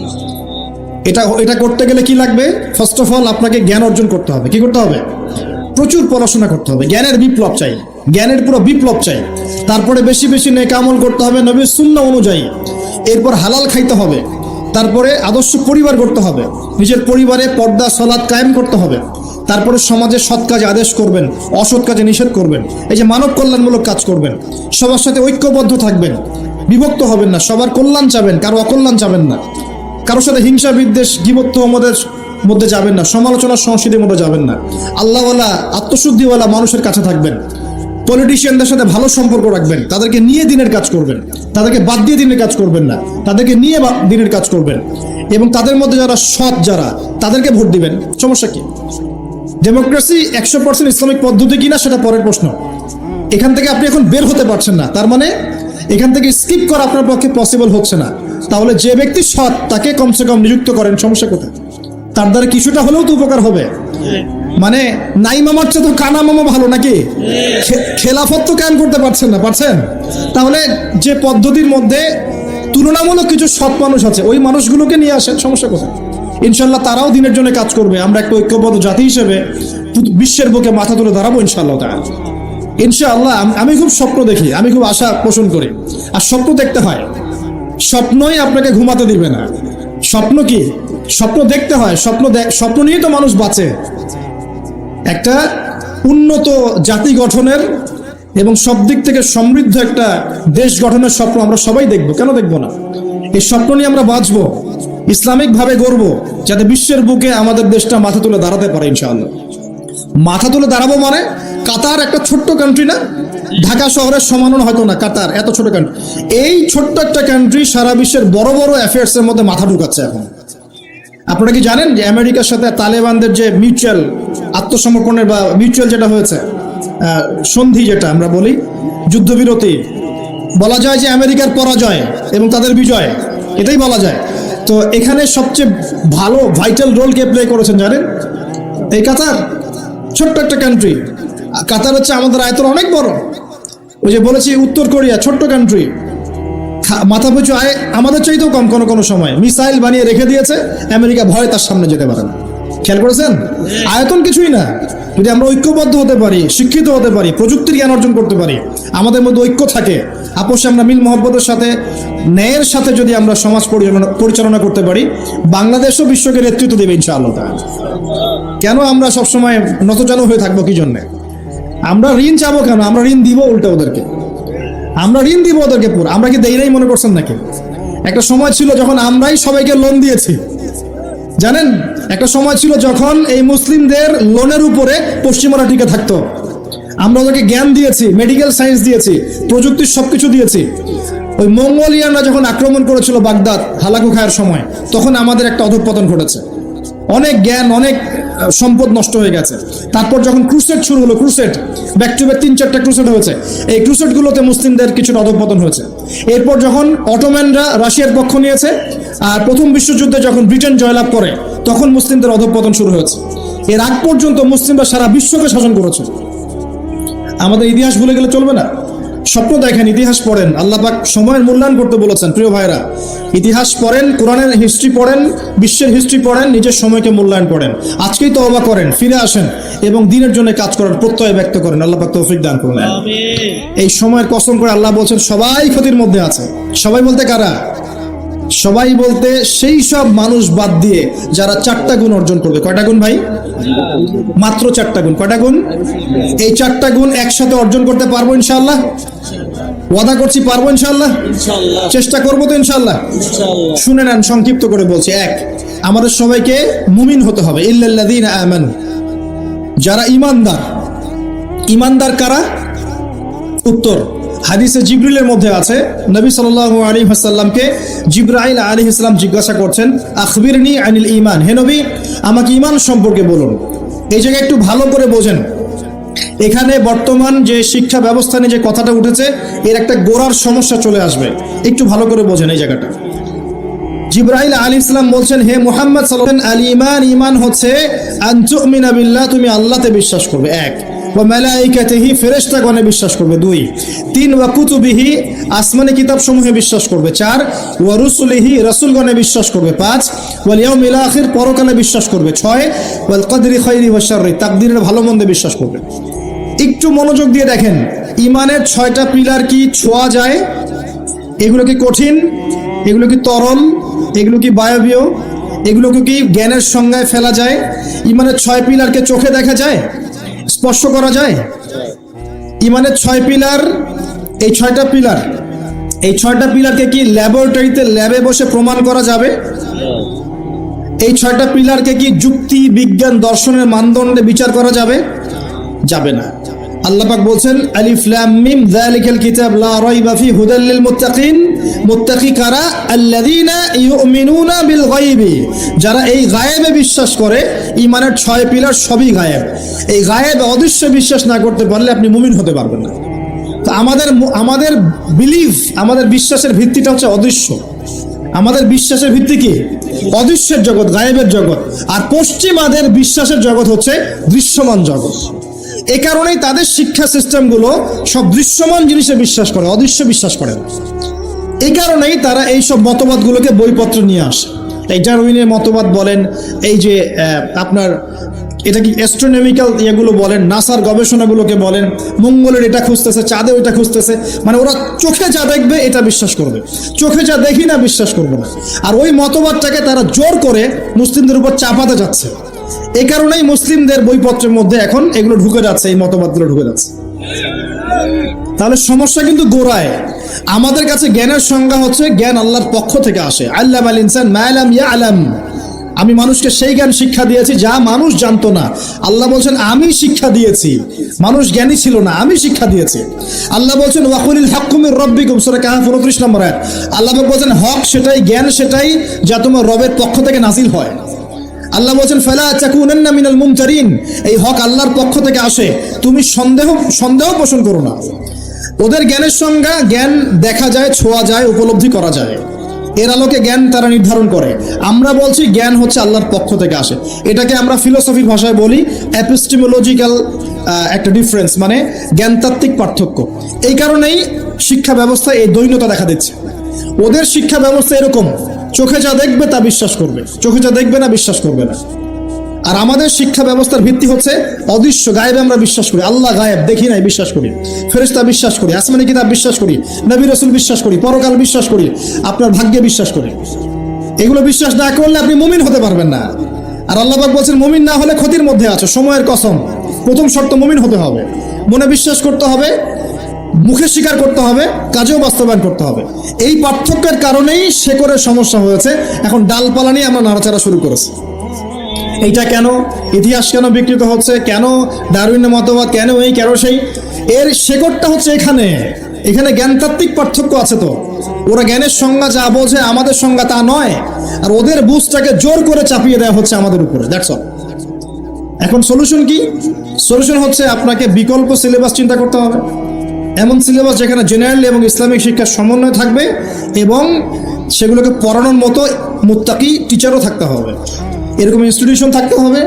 এটা করতে গেলে কি লাগবে? ফার্স্ট অফ অল আপনাকে জ্ঞান অর্জন করতে হবে। কি করতে হবে? প্রচুর পড়াশোনা করতে হবে, জ্ঞানের বিপ্লব চাই, জ্ঞানের পুরো বিপ্লব চাই। তারপরে বেশি বেশি নেক আমল করতে হবে নবীর সুন্নাহ অনুযায়ী, এরপর হালাল খাইতে হবে, তারপরে আদর্শ পরিবার করতে হবে, নিজের পরিবারে পর্দা সালাত কায়েম করতে হবে, তারপরে সমাজে সৎ কাজে আদেশ করবেন, অসৎ কাজে নিষেধ করবেন, এই যে মানব কল্যাণমূলক কাজ করবেন, সবার সাথে ঐক্যবদ্ধ থাকবেন, বিভক্ত হবেন না, সবার কল্যাণ চাবেন, কারো অকল্যাণ চাবেন না, কারোর সাথে হিংসা বিদ্বেষ গীবত আমাদের মধ্যে যাবেন না, সমালোচনা সংস্কৃতির মধ্যে যাবেন না, আল্লাহওয়ালা আত্মশুদ্ধিওয়ালা মানুষের কাছে থাকবেন, পলিটিশিয়ানদের সাথে ভালো সম্পর্ক রাখবেন, তাদেরকে নিয়ে দিনের কাজ করবেন, তাদেরকে বাদ দিয়ে দিনের কাজ করবেন না, তাদেরকে নিয়ে দিনের কাজ করবেন, এবং তাদের মধ্যে যারা সৎ যারা তাদেরকে ভোট দিবেন। সমস্যা কি? ডেমোক্রেসি 100% ইসলামিক পদ্ধতি কিনা সেটা পরের প্রশ্ন। এখান থেকে আপনি এখন বের হতে পারছেন না, তার মানে এখান থেকে স্কিপ করা আপনার পক্ষে পসিবল হচ্ছে না। তাহলে যে ব্যক্তি সৎ তাকে কমসে কম নিযুক্ত করেন, সমস্যা কোথায়? তার দ্বারা কিছুটা হলেও তো উপকার হবে। মানে নাই মামার চেয়ে তো কানা মামা ভালো নাকি? খেলাফত তো কায়েম করতে পারছেন না, পারছেন? তাহলে যে পদ্ধতির মধ্যে তুলনামূলক কিছু সৎ মানুষ আছে ওই মানুষগুলোকে নিয়ে আসেন, সমস্যা কোথায়? ইনশাল্লাহ তারাও দিনের জন্য কাজ করবে, আমরা একটা ঐক্যবদ্ধ জাতি হিসেবে বিশ্বের বুকে মাথা তুলে দাঁড়াবো ইনশাআল্লাহ তাআলা। ইনশাআল্লাহ আমি খুব স্বপ্ন দেখি, আমি খুব আশা পোষণ করি। আর স্বপ্ন দেখতে হয়, স্বপ্নই আপনাকে ঘুমাতে দিবে না। স্বপ্ন কি? স্বপ্ন দেখতে হয়, স্বপ্ন নিয়ে তো মানুষ বাঁচে। একটা উন্নত জাতি গঠনের এবং সব দিক থেকে সমৃদ্ধ একটা দেশ গঠনের স্বপ্ন আমরা সবাই দেখবো, কেন দেখবো না? এই স্বপ্ন নিয়ে আমরা বাঁচবো, ইসলামিক ভাবে গড়বো, যাতে বিশ্বের বুকে আমাদের দেশটা মাথা তুলে দাঁড়াতে পারে ইনশাআল্লাহ। মাথা তুলে দাঁড়াবো মানে কাতার একটা ছোট্ট কান্ট্রি না, ঢাকা শহরের সমানও হয়তো না, কাতার এত ছোট কান্ট্রি। এই ছোট্ট একটা কান্ট্রি সারা বিশ্বের বড় বড় অ্যাফেয়ার্স এর মধ্যে মাথা ঢুকাচ্ছে এখন। আপনারা কি জানেন যে আমেরিকার সাথে তালেবানদের যে মিউচুয়াল আত্মসমর্পণের বা মিউচুয়াল যেটা হয়েছে সন্ধি, যেটা আমরা বলি যুদ্ধবিরতি, বলা যায় যে আমেরিকার পরাজয় এবং তাদের বিজয়, এটাই বলা যায়। তো এখানে সবচেয়ে ভালো ভাইটাল রোল কে প্লে করেছেন জানেন? এই কাতার, ছোট্ট একটা কান্ট্রি। কাতার হচ্ছে আমাদের আয়তন অনেক বড়, ওই যে বলেছি উত্তর কোরিয়া ছোট্ট কান্ট্রি, মাথা পিছু আয় আমাদের চাইতেও কম, কোনো সময় মিসাইল বানিয়ে রেখে দিয়েছে, আমেরিকা ভয়ে তার সামনে যেতে পারে না। খেয়াল করেছেন? আয়তন কিছুই না, যদি আমরা ঐক্যবদ্ধ হতে পারি, শিক্ষিত হতে পারি, প্রযুক্তির জ্ঞান অর্জন করতে পারি, আমাদের মধ্যে ঐক্য থাকে, আপোষে আমরা মিল মহব্বতের সাথে ন্যায়ের সাথে যদি আমরা সমাজ পরিচালনা করতে পারি, বাংলাদেশও বিশ্বকে নেতৃত্ব দেবে ইনশাআল্লাহ তাআলা। কেন আমরা সবসময় নতজানু হয়ে থাকবো? কি জন্যে? আমরা ঋণ চাবো কেন? আমরা ঋণ দিব উল্টা ওদেরকে, আমরা ঋণ দিব ওদেরকে পুরো। আমরা কি দেই নাই মনে করছেন নাকি? একটা সময় ছিল যখন আমরাই সবাইকে লোন দিয়েছি, জানেন? একটা সময় ছিল যখন এই মুসলিমদের লোনের উপরে পশ্চিমারা টিকে থাকতো। আমরা ওদেরকে জ্ঞান দিয়েছি, মেডিকেল সায়েন্স দিয়েছি, প্রযুক্তির সবকিছু দিয়েছি। ওই মঙ্গোলিয়ানরা যখন আক্রমণ করেছিল বাগদাদ হালাকু খায়ের সময়, তখন আমাদের একটা অধঃপতন ঘটেছে, অনেক জ্ঞান, অনেক সম্পদ নষ্ট হয়ে গেছে। তারপর যখন ক্রুসেড শুরু হলো, ক্রুসেড ব্যাক টু ব্যাক 3-4টা ক্রুসেড হয়েছে, এই ক্রুসেডগুলোতে মুসলিমদের কিছুটা অধঃপতন হয়েছে। এরপর যখন অটোম্যানরা রাশিয়ার পক্ষ নিয়েছে, আর প্রথম বিশ্বযুদ্ধে যখন ব্রিটেন জয়লাভ করে, তখন মুসলিমদের অধঃপতন শুরু হয়েছে। এর আগ পর্যন্ত মুসলিমরা সারা বিশ্বকে শাসন করেছে। আমাদের ইতিহাস ভুলে গেলে চলবে না। স্বপ্ন দেখেন, ইতিহাস পড়েন, আল্লাহ পাক সময়ের মূল্যায়ন করতে বলেছেন। প্রিয় ভাইরা, ইতিহাস পড়েন, কোরআনের হিস্ট্রি পড়েন, বিশ্বের হিস্ট্রি পড়েন, নিজের সময়কে মূল্যায়ন করেন। আজকেই তওবা করেন, ফিরে আসেন এবং দ্বীনের জন্য কাজ করার প্রত্যয় ব্যক্ত করেন। আল্লাহ পাক তৌফিক দান করুন। এই সময়ের কসম করে আল্লাহ বলছেন সবাই ক্ষতির মধ্যে আছে। সবাই বলতে কারা? সবাই বলতে সেই সব মানুষ বাদ দিয়ে যারা 4টা গুণ অর্জন করবে। কয়টা গুণ ভাই? মাত্র 4টা গুণ। কয়টা গুণ? এই 4টা গুণ একসাথে অর্জন করতে পারবো ইনশাআল্লাহ? ওয়াদা করছি পারবো ইনশাআল্লাহ? চেষ্টা করবো তো ইনশাআল্লাহ? শুনে নেন, সংক্ষিপ্ত করে বলছি। এক, আমাদের সবাইকে মুমিন হতে হবে। ইল্লাল্লাযীনা আমানু, যারা ঈমানদার। ঈমানদার কারা? উত্তর হাদিসে জিবরিলের মধ্যে আছে, নবী সাল্লাল্লাহু আলাইহি ওয়াসাল্লামকে জিবরাইল আলাইহিস সালাম জিজ্ঞাসা করছেন, আখবিরনি আনিল ঈমান, হে নবী আমাকে ঈমান সম্পর্কে বলুন। এই জায়গায় একটু ভালো করে বোঝেন, এখানে বর্তমান যে শিক্ষা ব্যবস্থা নিয়ে যে কথাটা উঠেছে এর একটা গোড়ার সমস্যা চলে আসবে। একটু ভালো করে বোঝেন এই জায়গাটা। জিবরাইল আলাইহিস সালাম বলছেন, হে মুহাম্মদ সাল্লাল্লাহু আলাইহি ওয়াসাল্লাম, আল ঈমান, ঈমান হচ্ছে আন তুমিনা বিল্লাহ, তুমি আল্লাহতে বিশ্বাস করবে। এক, ওয়া মালাইকাতিহি, ফেরেশতাগণে বিশ্বাস করবে। দুই, তিন, ওয়া কুতুবিহি, আসমানি কিতাব সমূহে বিশ্বাস করবে। চার, ওয়া রুসুলিহি, রাসূলগণে বিশ্বাস করবে। পাঁচ, ওয়াল ইয়াউমিল আখির, পরকালে বিশ্বাস করবে। ছয়, ওয়াল কদরি খাইরি ওয়া শাররি, তাকদীরের ভালো মন্দে বিশ্বাস করবে। একটু মনোযোগ দিয়ে দেখেন, ঈমানের 6টা পিলার কি ছোঁয়া যায়? এগুলো কি কঠিন? এগুলো কি তরল? এগুলো কি বায়বীয়? এগুলোকে কি জ্ঞানের সংজ্ঞায় ফেলা যায়? ঈমানের 6 পিলারকে চোখে দেখা যায়? স্পর্শ করা যায়? ঈমানের 6 পিলার, এই 6টা পিলার, এই 6টা পিলারকে কি ল্যাবরেটরিতে ল্যাবে বসে প্রমাণ করা যাবে? এই 6টা পিলারকে কি যুক্তি, বিজ্ঞান, দর্শনের মানদণ্ডে বিচার করা যাবে? যাবে না। আল্লাহ পাক বলছেন, আলিফ লাম মিম যালিকাল কিতাব লা রাইবা ফি হুদাল লিল মুত্তাকিন। মুত্তাকি কারা? আল্লাযীনা ইউমিনুনা বিল গায়বি, যারা এই গায়েবে বিশ্বাস করে। ঈমানের 6 পিলার সবই গায়েব। এই গায়েবে অদৃশ্য বিশ্বাস না করতে পারলে আপনি মুমিন হতে পারবেন না। তো আমাদের বিলিভ, আমাদের বিশ্বাসের ভিত্তিটা হচ্ছে অদৃশ্য। আমাদের বিশ্বাসের ভিত্তি কি? অদৃশ্যের জগৎ, গায়েবের জগৎ। আর পশ্চিমাদের বিশ্বাসের জগৎ হচ্ছে দৃশ্যমান জগৎ। এই কারণেই তাদের শিক্ষা সিস্টেমগুলো সব দৃশ্যমান জিনিসে বিশ্বাস করে, অদৃশ্য বিশ্বাস করে না। এই কারণেই তারা এই সব মতবাদগুলোকে বইপত্র নিয়ে আসে। এই ডারউইনের মতবাদ বলেন, এই যে আপনার এটা কি অ্যাস্ট্রোনমিক্যাল এগুলো বলেন, নাসার গবেষণাগুলোকে বলেন, মঙ্গলের এটা খুঁজতেছে, চাঁদে ওইটা খুঁজতেছে। মানে ওরা চোখে যা দেখবে এটা বিশ্বাস করবে, চোখে যা দেখি না বিশ্বাস করবে না। আর ওই মতবাদটাকে তারা জোর করে মুসলিমদের উপর চাপাতে যাচ্ছে। এই কারণেই মুসলিমদের বইপত্রের মধ্যে এখন এগুলো ঢুকে যাচ্ছে, এই মতবাদগুলো ঢুকে যাচ্ছে। তাহলে সমস্যা কিন্তু গোড়ায়। আমাদের কাছে জ্ঞানের সংজ্ঞা হচ্ছে জ্ঞান আল্লাহর পক্ষ থেকে আসে। আল্লামাল ইনসান মা লাম ইয়ালাম, আমি মানুষকে সেই জ্ঞান শিক্ষা দিয়েছি যা মানুষ জানতো না। আল্লাহ বলছেন আমি শিক্ষা দিয়েছি, মানুষ জ্ঞানী ছিল না, আমি শিক্ষা দিয়েছি। আল্লাহ বলছেন ওয়াকুলিল হাক্কু মির রাব্বিকুম, সূরা কাহফ 29 নম্বর আয়াত। আল্লাহ বলছেন হক সেটাই, জ্ঞান সেটাই যা তোমার রবের পক্ষ থেকে নাজিল হয়। আল্লাহ বলছেন ফালা তাকুনান্না মিনাল মুমতারিন, এই হক আল্লাহর পক্ষ থেকে আসে, তুমি সন্দেহ পোষণ করো না। ওদের জ্ঞানের সংজ্ঞা জ্ঞান দেখা যায়, ছোঁয়া যায়, উপলব্ধি করা যায়, এর আলোকে জ্ঞান তারা নির্ধারণ করে। আমরা বলছি জ্ঞান হচ্ছে আল্লাহর পক্ষ থেকে আসে। এটাকে আমরা ফিলোসফির ভাষায় বলি এপিস্টিমোলজিক্যাল একটা ডিফারেন্স, মানে জ্ঞানতাত্ত্বিক পার্থক্য। এই কারণেই শিক্ষা ব্যবস্থায় এই দ্বৈনতা দেখা দিচ্ছে। ওদের শিক্ষা ব্যবস্থা এরকম, চোখে যা দেখবে তা বিশ্বাস করবে, চোখে যা দেখবে না বিশ্বাস করবে না। আর আমাদের শিক্ষা ব্যবস্থার ভিত্তি হচ্ছে অদৃশ্য, গায়েবে আমরা বিশ্বাস করি। আল্লাহ গায়েব, দেখি নাই বিশ্বাস করি, ফেরেশতা বিশ্বাস করি, আসমানি কিতাব বিশ্বাস করি, নবী রাসূল বিশ্বাস করি, পরকাল বিশ্বাস করি, আপনার ভাগ্যে বিশ্বাস করি। এগুলো বিশ্বাস না করলে আপনি মুমিন হতে পারবেন না। আর আল্লাহ পাক বলছেন মুমিন না হলে ক্ষতির মধ্যে আছো, সময়ের কসম। প্রথম শর্ত মুমিন হতে হবে, মনে বিশ্বাস করতে হবে, মুখে স্বীকার করতে হবে, কাজেও বাস্তবায়ন করতে হবে। এই পার্থক্যের কারণেই শেকড়ের সমস্যা হয়েছে। এখন ডালপালা নিয়ে আমরা নাড়াচাড়া শুরু করেছি। এইটা কেন, ইতিহাস কেন বিকৃত হচ্ছে, কেন ডারউইনের মতবাদ, কেন এই কেন সেই, এর শেকড়টা হচ্ছে এখানে। এখানে জ্ঞানতাত্ত্বিক পার্থক্য আছে। তো ওরা জ্ঞানের সংজ্ঞা যা বোঝে, আমাদের সংজ্ঞা তা নয়। আর ওদের বুঝটাকে জোর করে চাপিয়ে দেওয়া হচ্ছে আমাদের উপরে, দ্যাটস অল। এখন সলিউশন কি? সলিউশন হচ্ছে আপনাকে বিকল্প সিলেবাস চিন্তা করতে হবে। এমন সিলেবাস যেখানে জেনারেল এবং ইসলামিক শিক্ষার সমন্বয় থাকবে এবং সেগুলোকে পড়ানোর মতো মুত্তাকি টিচারও থাকতে হবে। এরকম ইনস্টিটিউশন থাকতে হবে,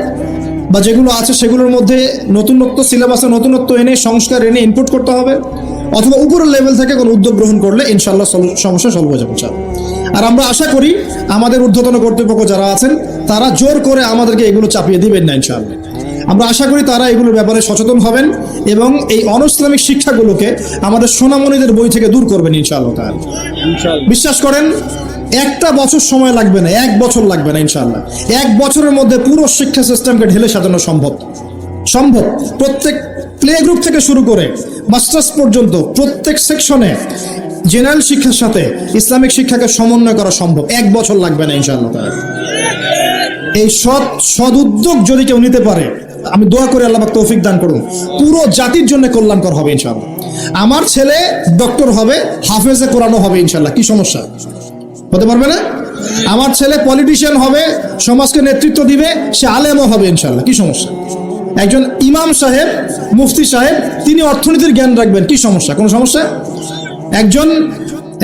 বা যেগুলো আছে সেগুলোর মধ্যে নতুনত্ব, সিলেবাসে নতুনত্ব এনে, সংস্কার এনে ইনপুট করতে হবে। অথবা উপরের লেভেল থেকে কোনো উদ্যোগ গ্রহণ করলে ইনশাআল্লাহ সমস্যা সলভ হয়ে যাবে। আর আমরা আশা করি আমাদের ঊর্ধ্বতন কর্তৃপক্ষ যারা আছেন তারা জোর করে আমাদেরকে এগুলো চাপিয়ে দিবেন না ইনশাআল্লাহ। আমরা আশা করি তারা এগুলোর ব্যাপারে সচেতন হবেন এবং এই অনইসলামিক শিক্ষাগুলোকে আমাদের সোনামণিদের বই থেকে দূর করবেন ইনশাআল্লাহ। বিশ্বাস করেন একটা বছর সময় লাগবে না, 1 বছর লাগবে না ইনশাআল্লাহ। 1 বছরের মধ্যে পুরো শিক্ষা সিস্টেমকে ঢেলে সাজানো সম্ভব। প্রত্যেক প্লে গ্রুপ থেকে শুরু করে মাস্টার্স পর্যন্ত প্রত্যেক সেকশনে জেনারেল শিক্ষার সাথে ইসলামিক শিক্ষাকে সমন্বয় করা সম্ভব। 1 বছর লাগবে না ইনশাআল্লাহ। এই সৎ উদ্যোগ যদি কেউ নিতে পারে, আমি দোয়া করি আল্লাহ পাক তৌফিক দান করুন, পুরো জাতির জন্য কল্যাণকর হবে ইনশাআল্লাহ। আমার ছেলে ডক্টর হবে, হাফেজে কোরআনও হবে ইনশাআল্লাহ, কি সমস্যা? হতে পারবে না? আমার ছেলে পলিটিশিয়ান হবে, সমাজকে নেতৃত্ব দিবে, সে আলেমও হবে ইনশাআল্লাহ, কি সমস্যা? একজন ইমাম সাহেব, মুফতি সাহেব, তিনি অর্থনীতির জ্ঞান রাখবেন, কি সমস্যা? কোনো সমস্যা?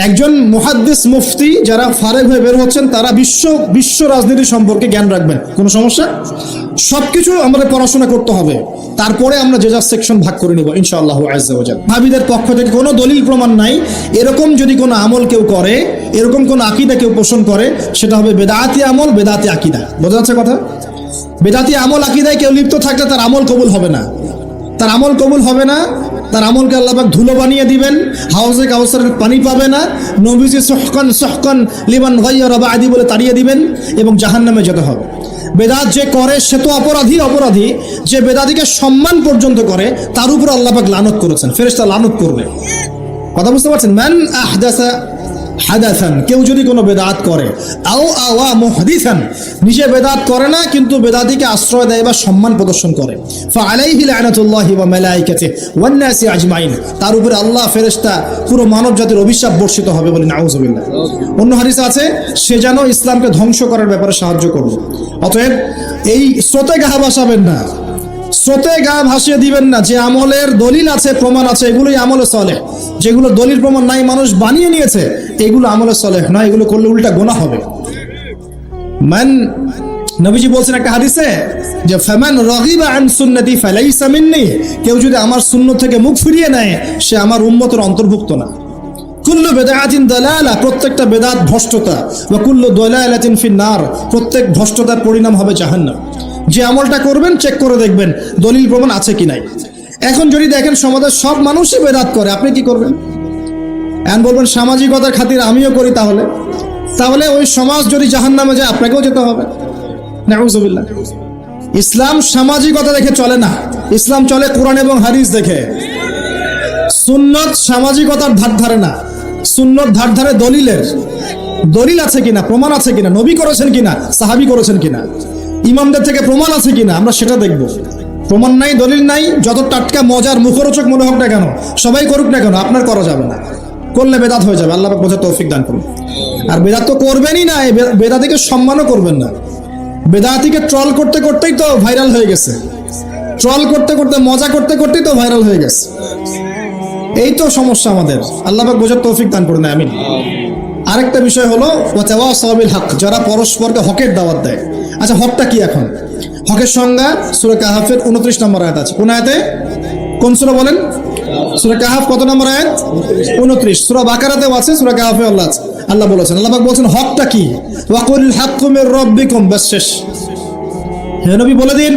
একজন মুহাদ্দিস মুফতি যারা ফারেগ হয়ে বের হচ্ছেন, তারা বিশ্ব রাজনীতি সম্পর্কে জ্ঞান রাখবেন, কোনো সমস্যা? সবকিছু আমাদের পড়াশোনা করতে হবে, তারপরে আমরা যে যা সেকশন ভাগ করে নিব ইনশাআল্লাহ আজ্জা ওয়া জাল। ভাবিদের পক্ষ থেকে কোনো দলিল প্রমাণ নাই, এরকম যদি কোনো আমল কেউ করে, এরকম কোনো আকীদা কেউ পোষণ করে, সেটা হবে বেদাতি আমল, বেদাতি আকীদা। বোঝা যাচ্ছে কথা? বেদাতি আমল আকীদায় কেউ লিপ্ত থাকলে তার আমল কবুল হবে না, তার আমল কবুল হবে না। তার আমলকে আল্লাহ পাক ধুলো বানিয়ে দিবেন, হাউজে কাউসারের পানি পাবে না, নবীজি সুহকান লিমান গায়্যারা বাদি বলে তাড়িয়ে দিবেন এবং জাহান্নামে যেতে হবে। বেদাত যে করে সে তো অপরাধী, যে বেদাতিকে সম্মান পর্যন্ত করে তার উপর আল্লাহ পাক লানত করেছেন, ফেরেশতা লানত করবে। কথা বুঝতে পারছেন? মান আহদাসা হাদাসান, কেউ যদি কোনো বেদাত করে, আও আওয়া মুহদিসান, নিজে বেদাত করে না কিন্তু বেদাতিকে আশ্রয় দেয় বা সম্মান প্রদর্শন করে, ফাআলাইহি লানাতুল্লাহি ওয়া মালাইকাতিহি ওয়ান নাসি আজমাইন, তার উপরে আল্লাহ, ফেরেশতা, পুরো মানব জাতির অভিশাপ বর্ষিত হবে বলে নাউযুবিল্লাহ। অন্য হাদিসে আছে, সে যেন ইসলামকে ধ্বংস করার ব্যাপারে সাহায্য করবে। অতএব এই স্রোতে গা ভাসাবেন না, স্রোতে গা ভাসিয়ে দিবেন না। যে আমলের দলিল আছে, প্রমাণ আছে, এগুলোই আমলে সালেহ। যেগুলো দলিল প্রমাণ নাই, মানুষ বানিয়ে নিয়েছে, এগুলো আমলে সালেহ নয়, এগুলো করলে উল্টা গুনাহ হবে। নবীজি বলছেন একটা হাদিসে যে ফামান রাগিবা আন সুন্নতি ফালাইসা মিন্নি, কেউ যদি আমার সুন্নাত থেকে মুখ ফিরিয়ে নেয়, সে আমার উম্মতের অন্তর্ভুক্ত না। কুল্লু বিদআতিন দালালা, প্রত্যেকটা বেদাত ভ্রষ্টতা, ওয়া কুল্লু দালালাতিন ফিন-নার, প্রত্যেক ভ্রষ্টতার পরিণাম হবে জাহান্নাম। যে আমলটা করবেন চেক করে দেখবেন দলিল প্রমাণ আছে কি নাই। এখন যদি দেখেন সমাজের সব মানুষই বেদাত করে, আপনি কি করবেন? এখন বলবেন সামাজিকতার খাতির আমিও করি, তাহলে ওই সমাজ যদি জাহান্নামে যায় আপনাকেও যেতে হবে। নাউযুবিল্লাহ। ইসলাম সামাজিকতা দেখে চলে না, ইসলাম চলে কোরআন এবং হাদিস দেখে। সুন্নত সামাজিকতার ধার ধারে না, সুন্নত ধার ধারে দলিলের। দলিল আছে কিনা, প্রমাণ আছে কিনা, নবী করেছেন কিনা, সাহাবী করেছেন কিনা, ইমামদের থেকে প্রমাণ আছে কিনা, আমরা সেটা দেখব। প্রমাণ নাই, দলিল নাই, যত টাটকা মজার মুখরোচক মনে হোক না কেন, সবাই করুক না কেন, আপনার করা যাবে না, করলে বেদাত হয়ে যাবে। আল্লাহ পাক বোঝার তৌফিক দান করুন। আর বেদাত তো করবেনই না, বেদাতিকে সম্মানও করবেন না। বেদাতিকে ট্রল করতে করতেই তো ভাইরাল হয়ে গেছে, ট্রল করতে করতে, মজা করতে করতেই তো ভাইরাল হয়ে গেছে। এই তো সমস্যা আমাদের। আল্লাহ পাক বোঝার তৌফিক দান করুন, আমিন। আরেকটা বিষয় হলো ওয়াতাওয়াসাউ বিল হক, যারা পরস্পরকে হকের দাওয়াত দেয়। আচ্ছা, হকটা কি? এখন হকের সংজ্ঞা সূরা কাহাফের 29 নম্বর আয়াত আছে। কোন আয়াতে? কোন সূরা বলেন? সূরা কাহাফ কত নম্বর আয়াত? 29। সূরা বাকারাতেও আছে, সূরা কাহাফে আল্লাহ বলেছেন, আল্লাহ পাক বলেছেন হকটা কি? ওয়াকুল হাক্কু মির রাব্বিকুম, বাস শেষ। হে নবী বলে দিন,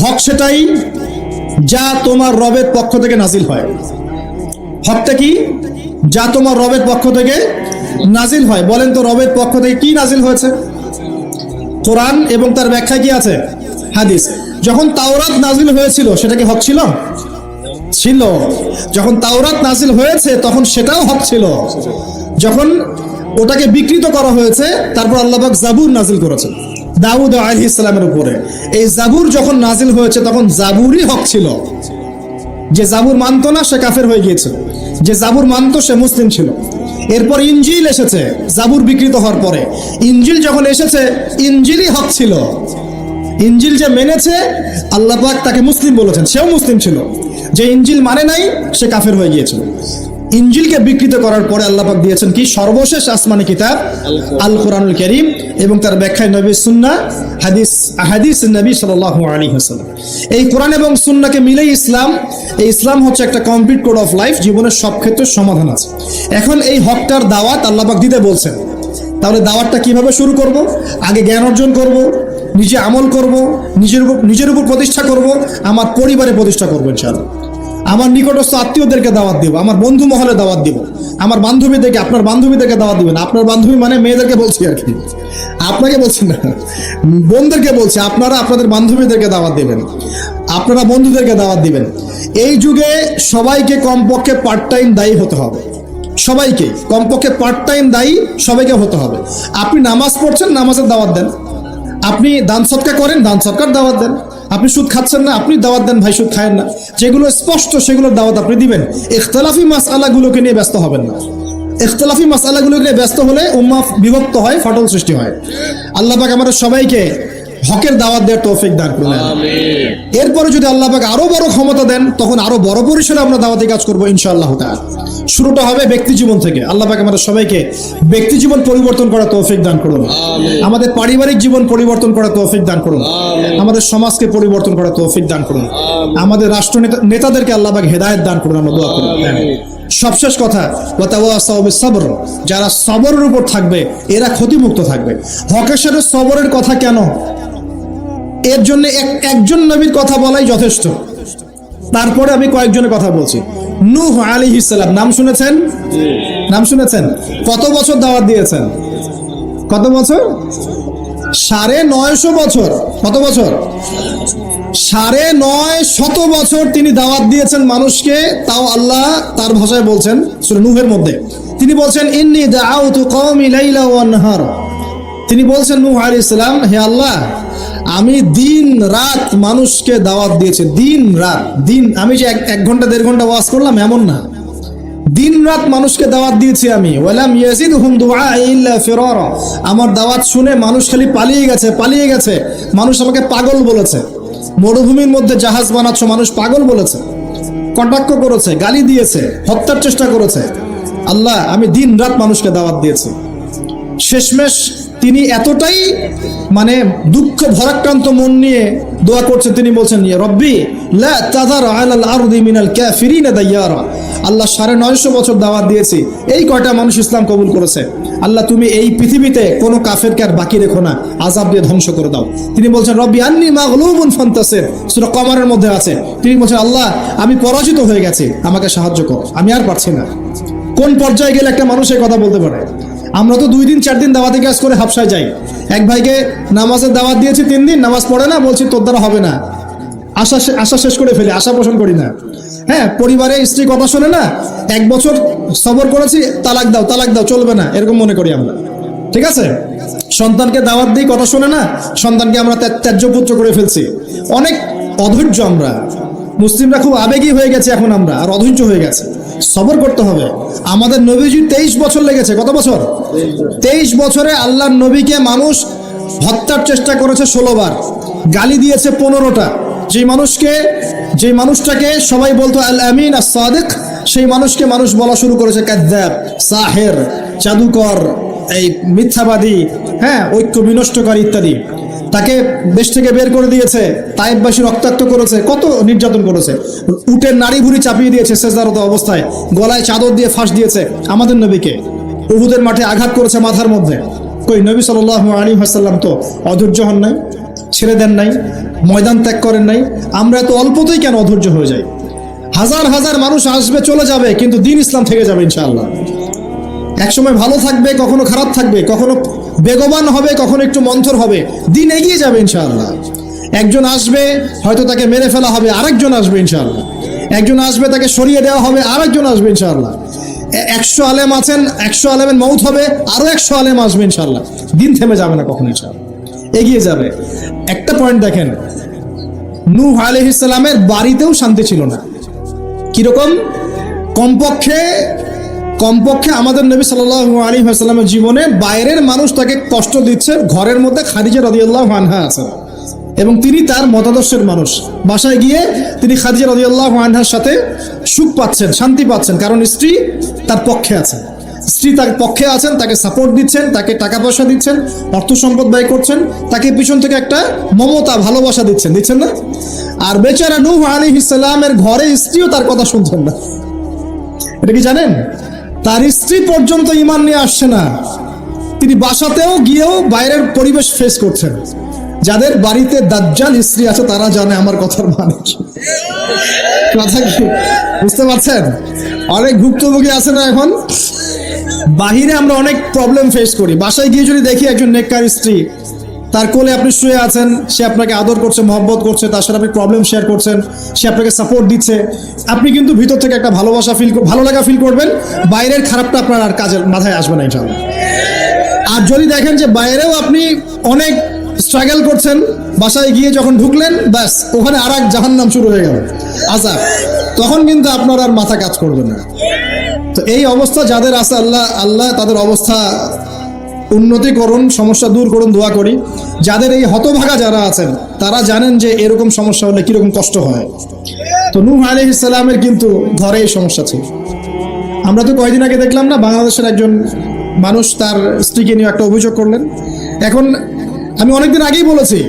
হক সেটাই যা তোমার রবের পক্ষ থেকে নাজিল হয়। হকটা কি? যা তোমার রবের পক্ষ থেকে নাজিল হয়। বলেন তো রবের পক্ষ থেকে কি নাজিল হয়েছে? কোরআন এবং তার ব্যাখ্যা কি আছে? হাদিস। যখন তাওরাত নাজিল হয়েছিল সেটা কি হক ছিল? ছিল। যখন তাওরাত নাজিল হয়েছে তখন সেটাও হক ছিল। যখন ওটাকে বিকৃত করা হয়েছে, তারপর আল্লাহ পাক জাবুর নাজিল করেছেন দাউদ আলাইহিস সালামের উপরে। এই জাবুর যখন নাজিল হয়েছে তখন জাবুরই হক ছিল। যে জাবুর মানতো না সে কাফের হয়ে গিয়েছিল, যে জাবুর মানতো সে মুসলিম ছিল। এরপর ইনজিল এসেছে, জাবুর বিকৃত হওয়ার পরে ইনজিল যখন এসেছে, ইনজিলই হক ছিল। ইনজিল যে মেনেছে আল্লাহ পাক তাকে মুসলিম বলেছেন, সেও মুসলিম ছিল। যে ইনজিল মানে নাই সে কাফের হয়ে গিয়েছিল। ইনজিলকে বিকৃত করার পরে আল্লাহ পাক দিয়েছেন কি? সর্বশেষ আসমানি কিতাব আল কোরআনুল কারীম এবং তার ব্যাখ্যায় নবীর সুন্নাহ, হাদিস নবী সাল্লাল্লাহু আলাইহি ওয়াসাল্লাম। এই কোরআন এবং সুন্নাহকে মিলেই ইসলাম। এই ইসলাম হচ্ছে একটা কমপ্লিট কোড অফ লাইফ, জীবনের সব ক্ষেত্রে সমাধান আছে। এখন এই হকটার দাওয়াত আল্লাহ পাক দিতে বলছেন। তাহলে দাওয়াতটা কিভাবে শুরু করব? আগে জ্ঞান অর্জন করব, নিজে আমল করব, নিজের উপর প্রতিষ্ঠা করব, আমার পরিবারে প্রতিষ্ঠা করব ইনশাআল্লাহ। আমার নিকটস্থ আত্মীয়দেরকে দাওয়াত দিব, আমার বন্ধু মহলে দাওয়াত দিব, আমার বান্ধবীদেরকে, আপনার বান্ধবীদেরকে দাওয়াত দিবেন। আপনার বান্ধবী মানে মেয়েদেরকে বলছি আর কি, আপনাকে বলছি না, বোনদেরকে বলছি। আপনারা আপনাদের বান্ধবীদেরকে দাওয়াত দিবেন, আপনারা বন্ধুদেরকে দাওয়াত দিবেন। এই যুগে সবাইকে কমপক্ষে পার্ট টাইম দায়ী হতে হবে, সবাইকে কমপক্ষে পার্ট টাইম দায়ী সবাইকে হতে হবে। আপনি নামাজ পড়ছেন, নামাজের দাওয়াত দেন। আপনি দান সদকা করেন, দান সদকার দাওয়াত দেন। আপনি সুদ খাচ্ছেন না, আপনি দাওয়াত দেন ভাই সুদ খায়েন না। যেগুলো স্পষ্ট সেগুলোর দাওয়াত আপনি দিবেন। ইখতিলাফি মাসআলাগুলোকে নিয়ে ব্যস্ত হবেন না। ইখতিলাফি মাসআলাগুলোকে নিয়ে ব্যস্ত হলে উম্মাহ বিভক্ত হয়, ফাটল সৃষ্টি হয়। আল্লাহ পাক আমাদের সবাইকে হকের দাওয়াত দেওয়ার তৌফিক দান করুন। এরপরে যদি আল্লাহ পাক আরো বড় ক্ষমতা দেন, তখন আরো বড় পরিসরে আমরা দাওয়াতি কাজ করবো ইনশাআল্লাহ তাআলা। শুরুটা হবে ব্যক্তি জীবন থেকে। আল্লাহ পাক আমাদের সবাইকে ব্যক্তি জীবন পরিবর্তন করার তৌফিক দান করুন। আমাদের পারিবারিক জীবন পরিবর্তন করার তৌফিক দান করুন। আমাদের সমাজকে পরিবর্তন করার তৌফিক দান করুন। আমাদের রাষ্ট্র নেতাদেরকে আল্লাহ পাক হেদায়েত দান করুন, আমরা দোয়া করি। সবশেষ কথা, ওয়াতাওয়াসাউ বিসসবর, যারা সবরের উপর থাকবে এরা ক্ষতিমুক্ত থাকবে। হকের সাথে সবরের কথা কেন? এর জন্য একজন নবীর কথা বলাই যথেষ্ট। তারপরে আমি কয়েকজনের কথা বলছি। নূহ আলাইহিস সালাম, নাম শুনেছেন? নাম শুনেছেন? কত বছর দাওয়াত দিয়েছেন? কত বছর? 950 বছর। কত বছর? 950 বছর তিনি দাওয়াত দিয়েছেন মানুষকে। তাও আল্লাহ তার ভাষায় বলছেন সূরা নূহের মধ্যে, তিনি বলছেন ইন্নী দাআউতু কওমি লাইলা ওয়া নাহার। তিনি বলছেন নূহ আলাইহিস সালাম, হে আল্লাহ, আমি দিন রাত মানুষকে দাওয়াত দিয়েছি। দিন রাত, দিন আমি যে 1 ঘন্টা 1.5 ঘন্টা ওয়াজ করলাম এমন না, দিন রাত মানুষকে দাওয়াত দিয়েছি আমি। ওয়ালাম ইয়াজিদহুম দুআই ইল্লা ফিরারা। আমার দাওয়াত শুনে মানুষ খালি পালিয়ে গেছে, পালিয়ে গেছে। মানুষ আমাকে পাগল বলেছে। মরুভূমির মধ্যে জাহাজ বানাচ্ছ, মানুষ পাগল বলেছে, কটাক্ষ করেছে, গালি দিয়েছে, হত্যার চেষ্টা করেছে। আল্লাহ, আমি দিন রাত মানুষকে দাওয়াত দিয়েছি। শেষমেশ তিনি এতটাই মানে দুঃখ ভরাক্রান্ত মন নিয়ে দোয়া করছেন, তিনি বলছেন ইয়া রব্বি লা তাযার আলাল আরদি মিনাল কাফিরিনা দাইয়ারা। আল্লাহ 950 বছর দাওয়াত দিয়েছি, এই কয়টা মানুষ ইসলাম কবুল করেছে। আল্লাহ, তুমি এই পৃথিবীতে কোনো কাফেরকে আর বাকি রেখো না, আযাব দিয়ে ধ্বংস করে দাও। তিনি বলছেন রব্বি আন্নী মাগলুবুন ফান্তাসির, সূরা কমারের মধ্যে আছে। তিনি বলছেন আল্লাহ, আমি পরাজিত হয়ে গেছি, আমাকে সাহায্য কর, আমি আর পারছি না। কোন পর্যায়ে গেলে একটা মানুষ এই কথা বলতে পারে? আমরা তো 2 দিন 4 দিন দাওয়াতি কাজ করে হাবশায় যাই। এক ভাইকে নামাজের দাওয়াত দিয়েছি 3 দিন, নামাজ পড়ে না, বলছি তোর দ্বারা হবে না, আশা শেষ করে ফেলি, আশা পোষণ করি না। হ্যাঁ, পরিবারে স্ত্রী কথা শোনে না, 1 বছর সবর করেছি, তালাক দাও তালাক দাও, চলবে না, এরকম মনে করি আমরা। ঠিক আছে, সন্তানকে দাওয়াত দিই, কথা শোনে না, সন্তানকে আমরা ত্যায্য পুত্র করে ফেলছি। অনেক অধৈর্য আমরা মুসলিমরা, খুব আবেগী হয়ে গেছে এখন আমরা, আর অধৈর্য হয়ে গেছে। সবর করতে হবে। আমাদের নবীজি 23 বছর লেগেছে। কত বছর? 23 বছরে আল্লাহর নবীকে মানুষ হত্যার চেষ্টা করেছে 16 বার, গালি দিয়েছে 15টা। যে মানুষটাকে সবাই বলতো আল আমিন আস সাদিক, সেই মানুষকে মানুষ বলা শুরু করেছে কাযযাব, সাহের, জাদুকর, এই মিথ্যাবাদী, হ্যাঁ, ঐক্য বিনষ্টকারী ইত্যাদি। তাকে দেশ থেকে বের করে দিয়েছে, তায়েফবাসী রক্তাক্ত করেছে, কত নির্যাতন করেছে। উটের নাড়ি ভুড়ি চাপিয়ে দিয়েছে সেজদারত অবস্থায়, গলায় চাদর দিয়ে ফাঁস দিয়েছে আমাদের নবীকে। উহুদের মাঠে আঘাত করেছে মাথার মধ্যে। কই নবী সাল্লাল্লাহু আলাইহি ওয়াসাল্লাম তো অধৈর্য হন নাই, ছেড়ে দেন নাই, ময়দান ত্যাগ করেন নাই। আমরা এত অল্পতেই কেন অধৈর্য হয়ে যাই? হাজার হাজার মানুষ আসবে চলে যাবে, কিন্তু দ্বীন ইসলাম থেকে যাবে ইনশাআল্লাহ। একসময় ভালো থাকবে, কখনো খারাপ থাকবে, কখনো বেগবান হবে, কখনো একটু মন্থর হবে, দিন এগিয়ে যাবে ইনশাআল্লাহ। একজন আসবে, হয়তো তাকে মেরে ফেলা হবে, আরেকজন আসবে ইনশাআল্লাহ। একজন আসবে, তাকে সরিয়ে দেওয়া হবে, আরেকজন আসবে ইনশাআল্লাহ। 100 আলেম আছেন, 100 আলেমের মউত হবে, আরো 100 আলেম আসবে ইনশাআল্লাহ। দিন থেমে যাবে না কখনো ইনশাআল্লাহ, এগিয়ে যাবে। একটা পয়েন্ট দেখেন, নূহ আলাইহিস সালামের বাড়িতেও শান্তি ছিল না। কিরকম? কমপক্ষে আমাদের নবী সাল্লাল্লাহু আলাইহি ওয়াসাল্লামের জীবনে বাইরের মানুষ তাকে কষ্ট দিচ্ছে, ঘরের মধ্যে খাদিজা রাদিয়াল্লাহু আনহা আছে এবং তিনি তার মতাদর্শের মানুষ। বাসায় গিয়ে তিনি খাদিজা রাদিয়াল্লাহু আনহার সাথে সুখ পাচ্ছেন, শান্তি পাচ্ছেন, কারণ স্ত্রী তার পক্ষে আছেন। স্ত্রী তার পক্ষে আছেন, তাকে সাপোর্ট দিচ্ছেন, তাকে টাকা পয়সা দিচ্ছেন, অর্থ সম্পদ ব্যয় করছেন, তাকে পিছন থেকে একটা মমতা ভালোবাসা দিচ্ছেন না? আর বেচারা নূহ আলাইহিস সালামের ঘরে স্ত্রীও তার কথা শুনছেন না। এটা কি জানেন? তার স্ত্রী পর্যন্ত ঈমান নিয়ে আসছে না। তিনি বাসাতেও গিয়েও বাইরের পরিবেশ ফেস করছেন। যাদের বাড়িতে দাজ্জাল স্ত্রী আছে তারা জানে আমার কথার মানে কি। কথা কি বুঝতে পারছেন? অনেক ভুক্তভোগী আছে না এখন। বাহিরে আমরা অনেক প্রবলেম ফেস করি, বাসায় গিয়ে যদি দেখি একজন নেককার স্ত্রী, তার কোলে আপনি শুয়ে আছেন, সে আপনাকে আদর করছে, মহব্বত করছে, তার সাথে আপনি প্রবলেম শেয়ার করছেন, সে আপনাকে সাপোর্ট দিচ্ছে, আপনি কিন্তু ভিতর থেকে একটা ভালোবাসা ভালো লাগা ফিল করবেন। বাইরের খারাপটা আপনার আর কাজের মাথায় আসবে না ইনশাআল্লাহ। আর যদি দেখেন যে বাইরেও আপনি অনেক স্ট্রাগল করছেন, বাসায় গিয়ে যখন ঢুকলেন, ব্যাস ওখানে আর এক জাহান্নাম শুরু হয়ে গেল, আযাব, তখন কিন্তু আপনার আর মাথা কাজ করবে না। তো এই অবস্থা যাদের আছে, আল্লাহ তাদের অবস্থা উন্নতি করুন, সমস্যা দূর করুন, দোয়া করি। যাদের এই হতভাগা যারা আছেন, তারা জানেন যে এরকম সমস্যা হলে কিরকম কষ্ট হয়। তো নূহ আলাইহিস সালামের কিন্তু ঘরে এই সমস্যা ছিল। আমরা তো কয়েকদিন আগে দেখলাম না, বাংলাদেশের একজন মানুষ তার স্ত্রীকে নিয়ে একটা অভিযোগ করলেন। এখন আমি অনেকদিন আগেই বলেছি,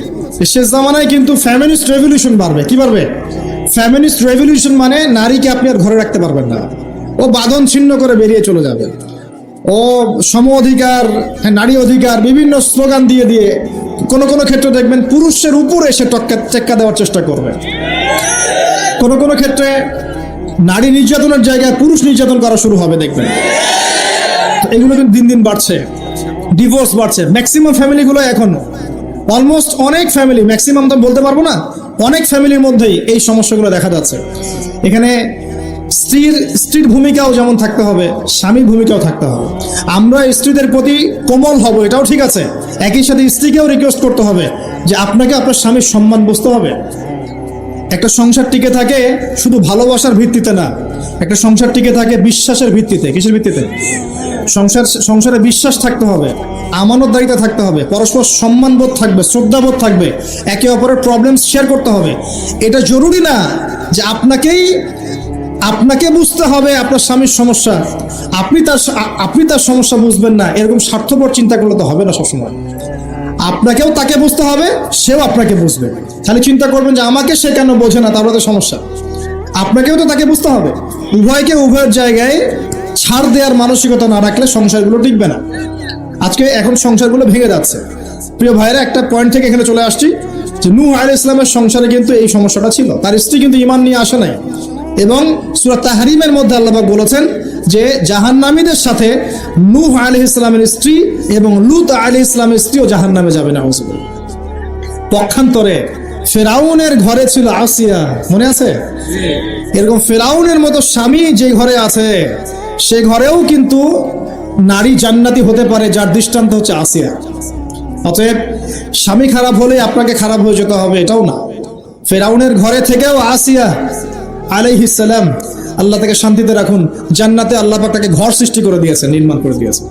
শেষ জামানায় কিন্তু ফ্যামিনিস্ট রেভলিউশন বাড়বে। কি বাড়বে? ফ্যামিনিস্ট রেভলিউশন মানে নারীকে আপনি আর ঘরে রাখতে পারবেন না, ও বাঁধন ছিন্ন করে বেরিয়ে চলে যাবে, ও সম অধিকার, নারী অধিকার, বিভিন্ন স্লোগান দিয়ে দিয়ে কোনো কোনো ক্ষেত্রে দেখবেন পুরুষের উপরে এসে টেক্কা দেওয়ার চেষ্টা করবে। কোনো কোনো ক্ষেত্রে নারী নির্যাতনের জায়গায় পুরুষ নির্যাতন করা শুরু হবে, দেখবেন। এগুলো কিন্তু দিন দিন বাড়ছে, ডিভোর্স বাড়ছে। ম্যাক্সিমাম ফ্যামিলিগুলো এখন অলমোস্ট, অনেক ফ্যামিলি, ম্যাক্সিমাম তো বলতে পারবো না, অনেক ফ্যামিলির মধ্যেই এই সমস্যাগুলো দেখা যাচ্ছে। এখানে স্ত্রীর ভূমিকাও যেমন থাকতে হবে, স্বামীর ভূমিকাও থাকতে হবে। আমরা স্ত্রীদের প্রতি কোমল হব, এটাও ঠিক আছে। একই সাথে স্ত্রীকেও রিকোয়েস্ট করতে হবে যে আপনাকে আপনার স্বামীর সম্মান বুঝতে হবে। একটা সংসার টিকে থাকে শুধু ভালোবাসার ভিত্তিতে না, একটা সংসার টিকে থাকে বিশ্বাসের ভিত্তিতে। কিসের ভিত্তিতে? সংসারে বিশ্বাস থাকতে হবে, আমানতদারিতা থাকতে হবে, পরস্পর সম্মানবোধ থাকবে, শ্রদ্ধাবোধ থাকবে, একে অপরের প্রবলেম শেয়ার করতে হবে। এটা জরুরি না যে আপনাকে বুঝতে হবে আপনার স্বামীর সমস্যা, আপনি তার সমস্যা বুঝবেন না, এরকম স্বার্থপর চিন্তা করলে তো হবে না। সবসময় আপনাকেও তাকে বুঝতে হবে, সেও আপনাকে বুঝবে। খালি চিন্তা করবেন যে আমাকে সে কেন বোঝে না, তারপরে তো সমস্যা। আপনাকেও তো তাকে বুঝতে হবে। উভয়কে উভয়ের জায়গায় ছাড় দেওয়ার মানসিকতা না রাখলে সংসারগুলো টিকবে না। এখন সংসারগুলো ভেঙে যাচ্ছে। প্রিয় ভাইরা, একটা পয়েন্ট থেকে এখানে চলে আসছি যে নূহ আলাইহিস সালামের সংসারে কিন্তু এই সমস্যাটা ছিল। তার স্ত্রী কিন্তু ঈমান নিয়ে আসে নাই, এবং সূরা তাহরিমের মধ্যে আল্লাহ পাক বলেছেন যে জাহান্নামীদের সাথে নূহ আলাইহিস সালামের স্ত্রী এবং লূত আলাইহিস সালামের স্ত্রীও জাহান্নামে যাবে না। পক্ষান্তরে ফেরাউনের ঘরে ছিল আসিয়া, মনে আছে? এরকম ফেরাউনের মতো স্বামী যে ঘরে আছে, সে ঘরেও কিন্তু নারী জান্নাতি হতে পারে, যার দৃষ্টান্ত হচ্ছে আসিয়া। অতএব স্বামী খারাপ হলে আপনাকে খারাপ হয়ে যেতে হবে এটাও না। ফেরাউনের ঘরে থেকেও আসিয়া আলাইহিস সালাম, আল্লাহ তাকে শান্তিতে রাখুন, জান্নাতে আল্লাহ পাক তাকে ঘর সৃষ্টি করে দিয়েছেন, নির্মাণ করে দিয়েছেন।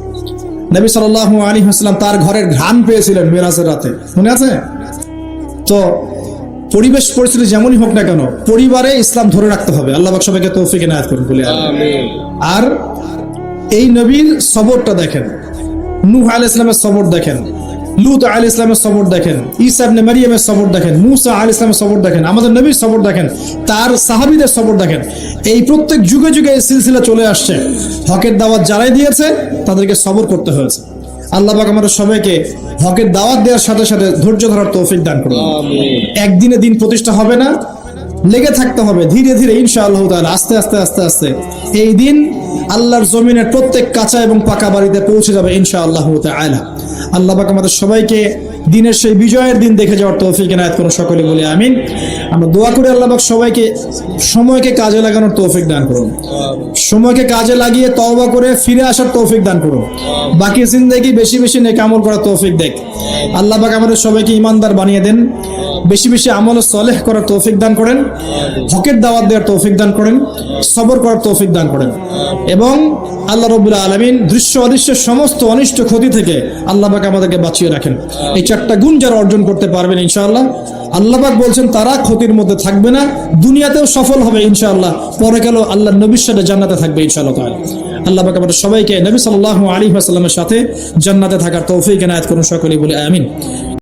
নবী সাল্লাল্লাহু আলাইহি ওয়াসাল্লাম তার ঘরের ঘ্রাণ পেয়েছিলেন মেরাজের রাতে, মনে আছে? তো পরিবেশ পরিস্থিতি যেমনই হোক না কেন, পরিবারে ইসলাম ধরে রাখতে হবে। আল্লাহ পাক সবাইকে তৌফিক এনায়েত করুন বলে আমিন। আর এই নবীর সবরটা দেখেন, নূহ আলাইহিস সালামের সবর দেখেন, লূত আলাইহিস সালামের সবর দেখেন, ঈসা ইবনে মারইয়ামের সবর দেখেন, মূসা আলাইহিস সালামের সবর দেখেন, আমাদের নবীর সবর দেখেন, তার সাহাবীদের সবর দেখেন। এই প্রত্যেক যুগে যুগে এই সিলসিলা চলে আসছে। হকের দাওয়াত যারাই দিয়েছে তাদেরকে সবর করতে হয়েছে। আল্লাহ পাক আমাদের সবাইকে হকের দাওয়াত দেওয়ার সাথে সাথে ধৈর্য ধরার তৌফিক দান করুন। একদিনে দিন প্রতিষ্ঠা হবে না, লেগে থাকতে হবে ধীরে ধীরে ইনশাআল্লাহ তাআলা, আস্তে আস্তে আস্তে আস্তে এই দিন আল্লাহর জমিনের প্রত্যেক কাঁচা এবং পাকা বাড়িতে পৌঁছে যাবে ইনশাআল্লাহ তাআলা। আল্লাহ পাক আমাদের সবাইকে দিনের সেই বিজয়ের দিন দেখে যাওয়ার তৌফিক এনায়েত করুন, সকলে বলি আমিন। আমরা দোয়া করি আল্লাহ পাক সবাইকে সময়কে কাজে লাগানোর তৌফিক দান করুন, সময়কে কাজে লাগিয়ে তওবা করে ফিরে আসার তৌফিক দান করুন, বাকি জিন্দেগি বেশি বেশি নেক আমল করার তৌফিক দেখ। আল্লাহ পাক আমাদের সবাইকে ঈমানদার বানিয়ে দেন, বেশি বেশি আমল সালেহ করার তৌফিক দান করেন, হকের দাওয়াত দেওয়ার তৌফিক দান করেন, সবর করার তৌফিক দান করেন, এবং আল্লাহ রাব্বুল আলামিন দৃশ্য অদৃশ্যের সমস্ত অনিষ্ট ক্ষতি থেকে আল্লাহ পাক আমাদেরকে বাঁচিয়ে রাখেন। এই চারটা গুণ যারা অর্জন করতে পারবেন ইনশাআল্লাহ, আল্লাহ পাক বলছেন তারা ক্ষতির মধ্যে থাকবে না, দুনিয়াতেও সফল হবে ইনশাআল্লাহ, পরে গেল আল্লাহর নবীর সাথে জান্নাতে থাকবে ইনশাআল্লাহ তাআলা। আল্লাহ পাক আমাদের সবাইকে নবী সাল্লাল্লাহু আলাইহি ওয়াসাল্লামের সাথে জান্নাতে থাকার তৌফিক এনায়েত করুন, সকলেই বলি আমিন।